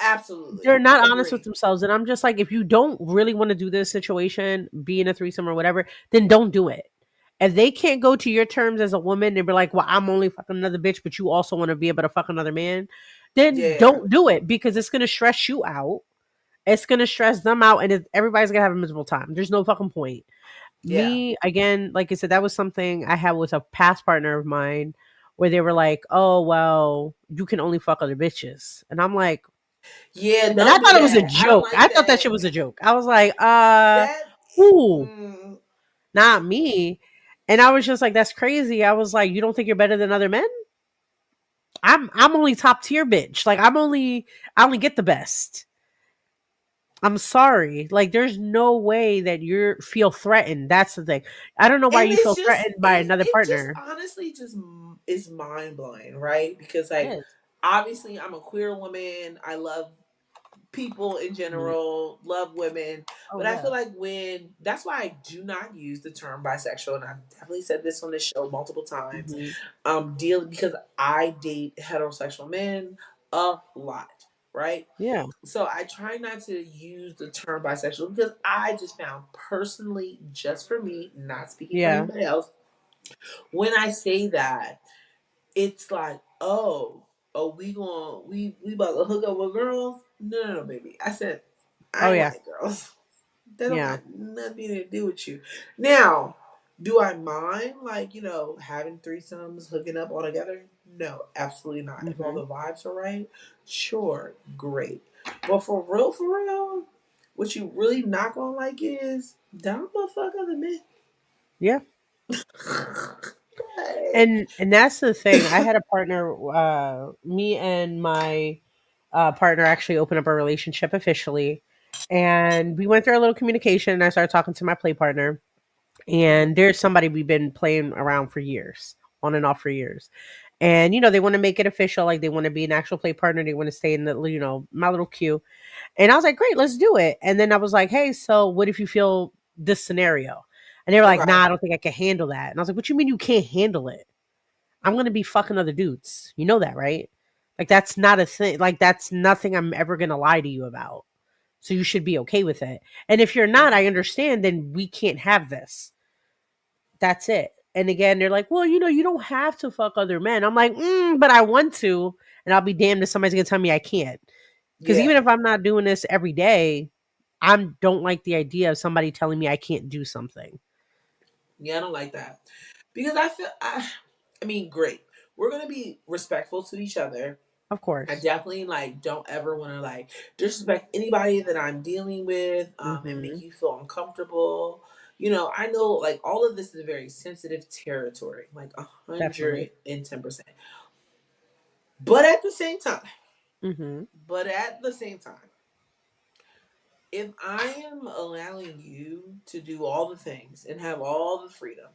Absolutely. they're not honest with Agree. themselves. And I'm just like, if you don't really want to do this situation, be in a threesome or whatever, then don't do it. If they can't go to your terms as a woman and be like, well, I'm only fucking another bitch, but you also want to be able to fuck another man, then Yeah. don't do it because it's going to stress you out. It's going to stress them out and everybody's going to have a miserable time. There's no fucking point. Yeah. Me, again, like I said, that was something I had with a past partner of mine where they were like, oh, well, you can only fuck other bitches. And I'm like, Yeah, and I don't do thought it was a that. I don't joke. I like thought that that. shit was a joke. I was like, That who? mm, Not me. And I was just like, that's crazy. I was like, you don't think you're better than other men? I'm only top tier bitch. Like I only get the best. I'm sorry. Like there's no way that you feel threatened. That's the thing. I don't know why and you it's feel just threatened by another it just partner. honestly just is mind blowing, right? Because It like is. obviously I'm a queer woman. I love people in Mhm. general, love women, Oh but I yeah. feel like when that's why I do not use the term bisexual, and I've definitely said this on the show multiple times. Hmm. Dealing because I date heterosexual men a lot, right? Yeah. So I try not to use the term bisexual because I just found personally, just for me, not speaking for Yeah. anybody else, when I say that, it's like, oh, we about to hook up with girls? No, baby. I said Oh I ain't yeah. like girls. That don't Yeah. got nothing to do with you. Now, do I mind like having threesomes, hooking up all together? No, absolutely not. If all Hmm. the vibes are right, sure, great. But for real, what you really not gonna like is that motherfucker the man. Yeah. Like, And that's the thing. I had a partner. Me and my partner actually opened up a relationship officially, and we went through a little communication. And I started talking to my play partner, and there's somebody we've been playing around for years, on and off for years. And they want to make it official, like they want to be an actual play partner. They want to stay in the my little queue. And I was like, great, let's do it. And then I was like, hey, so what if you feel this scenario? And they were like, okay. nah, I don't think I can handle that. And I was like, what you mean you can't handle it? I'm gonna be fucking other dudes. You know that, right? Like that's not a thing. Like that's nothing I'm ever gonna lie to you about. So you should be okay with it. And if you're not, I understand. Then we can't have this. That's it. And again, they're like, well, you don't have to fuck other men. I'm like, but I want to, and I'll be damned if somebody's gonna tell me I can't. Because even Yeah. if I'm not doing this every day, I don't like the idea of somebody telling me I can't do something. Yeah, I don't like that. Because I mean, great. We're gonna be respectful to each other. Of I course. definitely like don't ever want to like disrespect anybody that I'm dealing with, and make Hmm. you feel uncomfortable. I know like all of this is very sensitive territory, like a Definitely. hundred and 10%. But at the same time, Hmm. but at the same time, if I am allowing you to do all the things and have all the freedom,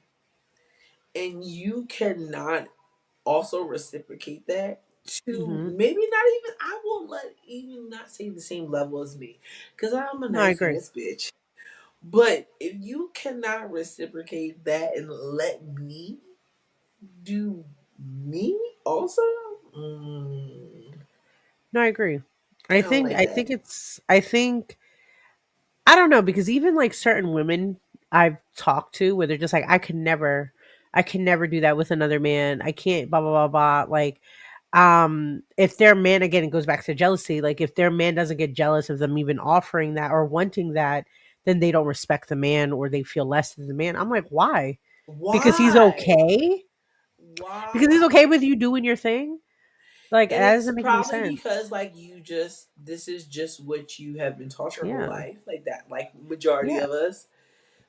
and you cannot also reciprocate that to Hmm. maybe not even I will let even not say the same level as me because I'm a No, I nice agree. ass bitch. But if you cannot reciprocate that and let me do me also, No, I agree. I I don't think like I that. think it's I think I don't know because even like certain women I've talked to where they're just like I can never do that with another man. I can't blah blah blah blah like if their man, again, it goes back to jealousy, like if their man doesn't get jealous of them even offering that or wanting that, then they don't respect the man or they feel less than the man. I'm like, why? Because he's Why? okay? Because he's okay Why? with you doing your thing? Like And that it's doesn't make any probably sense. because like this is just what you have been taught your whole Yeah. life, like that, like majority Yeah. of us.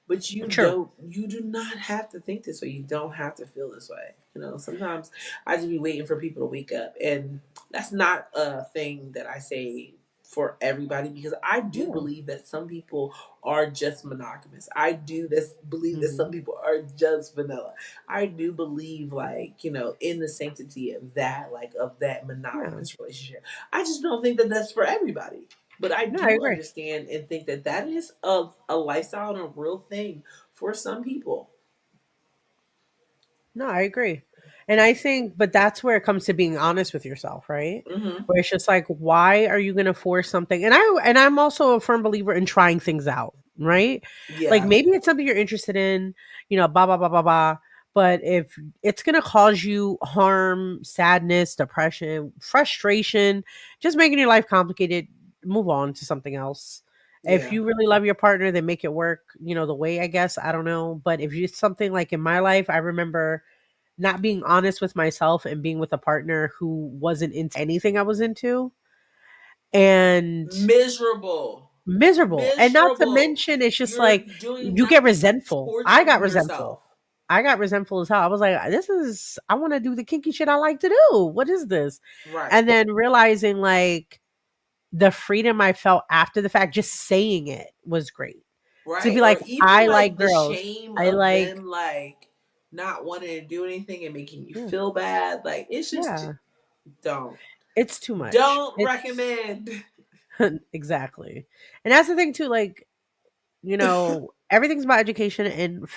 But True. you do not have to think this way. You don't have to feel this way. Sometimes I just be waiting for people to wake up. And that's not a thing that I say for everybody because I do Yeah. believe that some people are just monogamous. I do this believe that some Hmm. people are just vanilla. I do believe like, in the sanctity of that, like of that Yeah. monogamous relationship. I just don't think that that's for everybody. But I No, I do agree. understand and think that that is a lifestyle and a real thing for some people. No, I agree. And I think, but that's where it comes to being honest with yourself, right? Hmm. Where it's just like, why are you going to force something? And I'm also a firm believer in trying things out, right? Like Yeah. maybe it's something you're interested in, blah blah blah blah blah. But if it's going to cause you harm, sadness, depression, frustration, just making your life complicated, move on to something else. If Yeah. you really love your partner, then make it work, the way, I guess. I don't know. But if you something like in my life, I remember not being honest with myself and being with a partner who wasn't into anything I was into and Miserable. miserable. And not to Miserable. mention, it's just You're like doing you get nothing but resentful. I got torturing resentful. yourself. I got resentful as hell. I was like, I want to do the kinky shit I like to do. What is this? Right. And then realizing like the freedom I felt after the fact, just saying it was great. To be Right. like, Or even I like like the girls. shame I of like, them like not wanting to do anything and making you yeah, feel bad. Like it's just yeah. don't. It's too much. Don't It's recommend. exactly. And that's the thing too, like, everything's about education and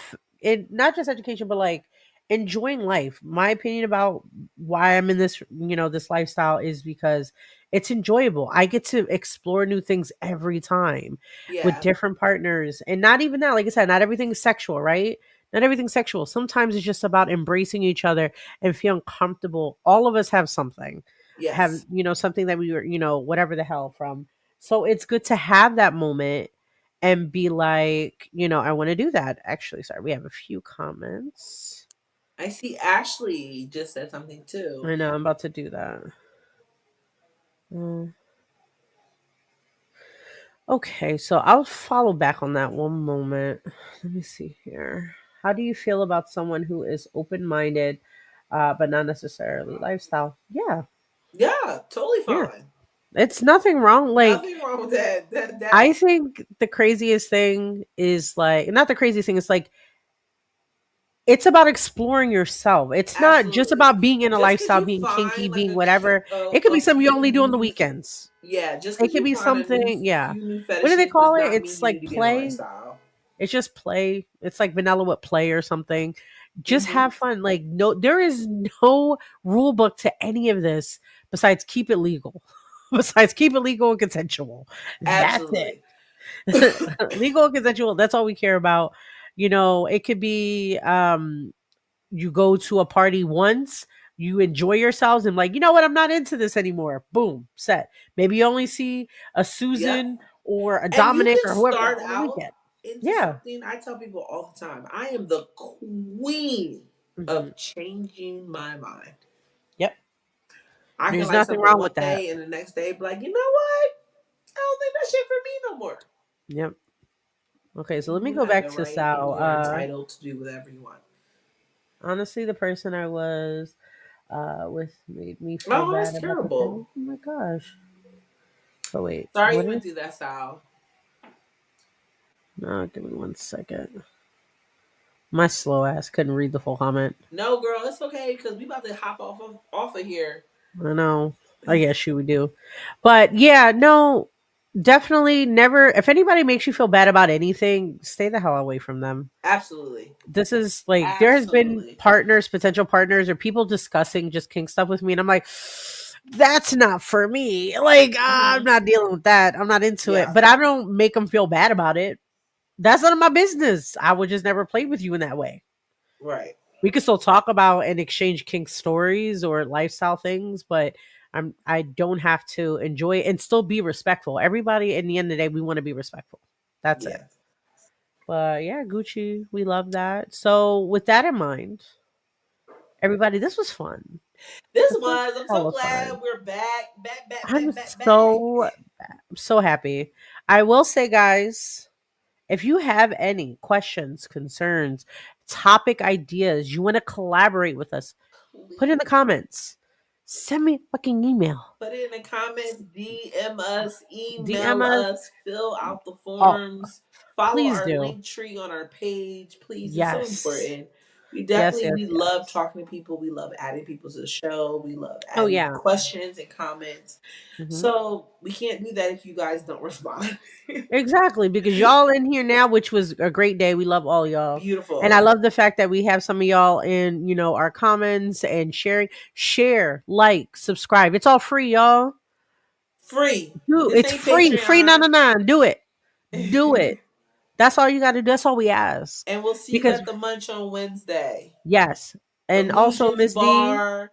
not just education, but like enjoying life. My opinion about why I'm in this lifestyle is because it's enjoyable. I get to explore new things every time with Yeah. different partners. And not even that, like I said, not everything's sexual, right? Not everything's sexual. Sometimes it's just about embracing each other and feeling comfortable. All of us have something. Have, Yes. something that we were, whatever the hell from. So it's good to have that moment and be like, I want to do that. Actually, sorry, we have a few comments. I see Ashley just said something too. I know I'm about to do that. Mm. Okay, so I'll follow back on that one moment. Let me see here. How do you feel about someone who is open minded, but not necessarily lifestyle? Yeah, Yeah, totally yeah. fine. It's nothing wrong. Like, Nothing wrong with that. That I think the craziest thing is like, not the craziest thing, it's like, it's about exploring yourself. It's not just absolutely. about being in a Just because lifestyle, you being kinky, find like being whatever. It could be a something you only do on the few, weekends. yeah, just It because could you be find a something, yeah. few new What do they fetishes does call it? not mean It's you need like to be in a play. lifestyle. It's just play. It's like vanilla with play or something. Just Hmm. have fun. Like, no, there is no rule book to any of this besides keep it legal. Besides keep it legal and consensual. That's it. Absolutely. Legal and consensual. That's all we care about. It could be you go to a party once, you enjoy yourselves, and like, you know what, I'm not into this anymore. Boom, set. Maybe you only see a Yep. Susan or a And you Dominic can or whoever start on the out weekend. into Yeah. something. I tell people all the time, I am the queen Hmm. of changing my mind. Yep. I can There's like nothing something wrong one with that. day and the next day be like, you know what? I don't think that shit for me no more. Yep. Okay, so let me You go have back the to right and Sal. you are entitled to do whatever you want. Honestly, the person I was with made me feel Oh, bad that's about the thing. terrible. Oh my gosh. But wait, Sorry what you went is? through that, Sal. No, give me one second. My slow ass couldn't read the full comment. No, girl, it's okay because we about to hop off of here. I know. I guess you would do. But yeah, no, definitely never. If anybody makes you feel bad about anything, stay the hell away from them. Absolutely. This is like, there has been Absolutely. partners, potential partners, or people discussing just kink stuff with me. And I'm like, that's not for me. Like, I'm Hmm. not dealing with that. I'm not into it. Yeah. But I don't make them feel bad about it. That's none of my business. I would just never play with you in that way. Right. We could still talk about and exchange kink stories or lifestyle things, but I don't have to enjoy it and still be respectful. Everybody in the end of the day, we want to be respectful. That's it. Yeah. But yeah, Gucci, we love that. So with that in mind, everybody, this was fun. This This was was. I'm so hella glad fun. we're back. Back, back, I'm back, back, back. so happy. I will say, guys, if you have any questions, concerns, topic ideas, you want to collaborate with us, put it in the Please comments. Send me a fucking email. put it in the comments, DM us, DM email us. us, fill out the Oh, forms, follow please our do. link tree on our page. Please, it's so Yes. important. Yes, definitely yes, we love yes. talking to people. We love adding people to the show. We love Oh adding yeah. questions and comments. Hmm. So we can't do that if you guys don't respond. Exactly, because y'all in here now, which was a great day. We love all y'all. And I Beautiful. love the fact that we have some of y'all in, our comments and sharing. Share, like, subscribe. It's all free, y'all. Free. Do This it's ain't free. Free Patreon. 99. Do it. Do it. That's all you gotta do. That's all we ask. And we'll see you Because at the munch on Wednesday. yes. And also Illusions Miss D, Bar,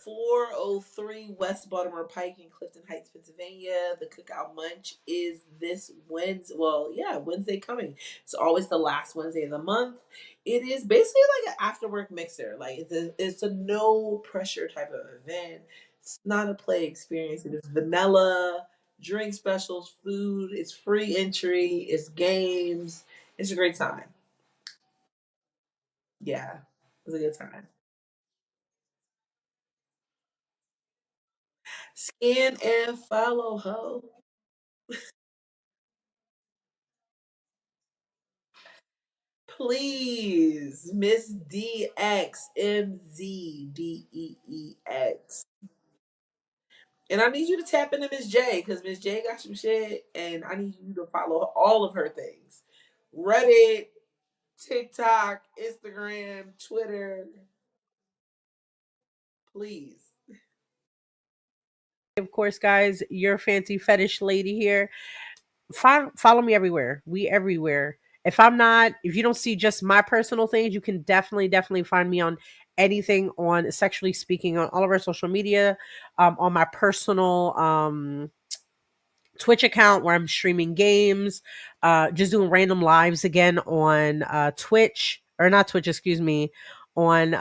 403 West Baltimore Pike in Clifton Heights, Pennsylvania. The Cookout Munch is this Wednesday. Well, yeah, Wednesday coming. It's always the last Wednesday of the month. It is basically like an after work mixer. Like it's a no pressure type of event. It's not a play experience. It is vanilla, drink specials, food. It's free entry. It's games. It's a great time. Yeah, it's a good time. Scan and follow, ho. Please, Miss DXMZDEEX. And I need you to tap into Miss J because Miss J got some shit, and I need you to follow all of her things: Reddit, TikTok, Instagram, Twitter. Please. of course, guys, your fancy fetish lady here. Follow me everywhere. We everywhere. If you don't see just my personal things, you can definitely find me on anything on sexually speaking on all of our social media, on my personal Twitch account where I'm streaming games, just doing random lives again on Twitch or not Twitch, excuse me, on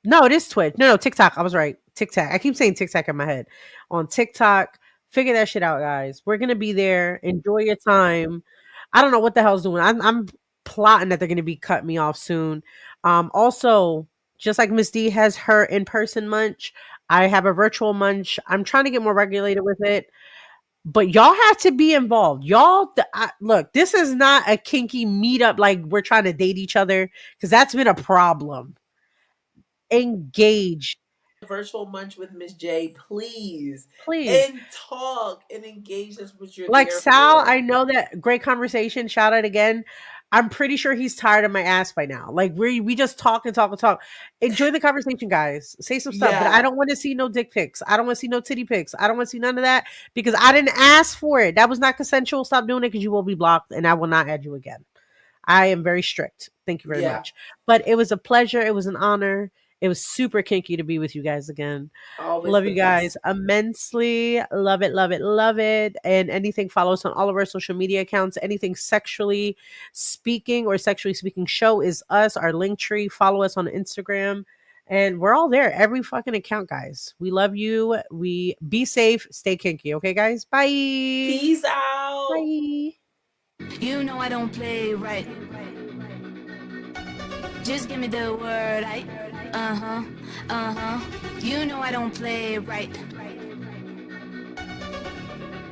no, it is Twitch. No, TikTok. I was right. TikTok. I keep saying TikTok in my head. On TikTok, figure that shit out, guys. We're gonna be there. Enjoy your time. I don't know what the hell's doing. I'm plotting that they're gonna be cutting me off soon. Also, just like Miss D has her in person munch, I have a virtual munch. I'm trying to get more regulated with it, but y'all have to be involved. Look, this is not a kinky meetup like we're trying to date each other because that's been a problem. Engage, Virtual munch with Miss J, please. please. And talk and engage. That's what you're Like there Sal, for. I know that great conversation. Shout out again. I'm pretty sure he's tired of my ass by now. Like we just talk and talk and talk. Enjoy the conversation, guys. Say some stuff, but I Yeah. don't want to see no dick pics. I don't want to see no titty pics. I don't want to see none of that because I didn't ask for it. That was not consensual. Stop doing it because you will be blocked, and I will not add you again. I am very strict. Thank you very Yeah. much. But it was a pleasure. It was an honor. It was super kinky to be with you guys again. Always Love the you guys best. immensely. Love it, love it, love it. And anything, follow us on all of our social media accounts. Anything sexually speaking or sexually speaking show is us, our link tree. Follow us on Instagram. And we're all there. Every fucking account, guys. We love you. We be safe. Stay kinky. Okay, guys? Bye. Peace out. Bye. You know I don't play right. Just give me the word, I. Uh huh, uh huh. You know I don't play right.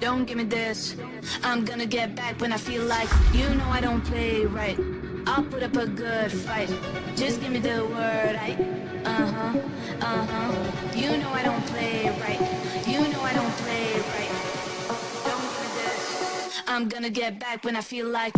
Don't give me this. I'm gonna get back when I feel like. You know I don't play right. I'll put up a good fight. Just give me the word, I. Uh huh, uh huh. You know I don't play right. You know I don't play right. Don't give me this. I'm gonna get back when I feel like.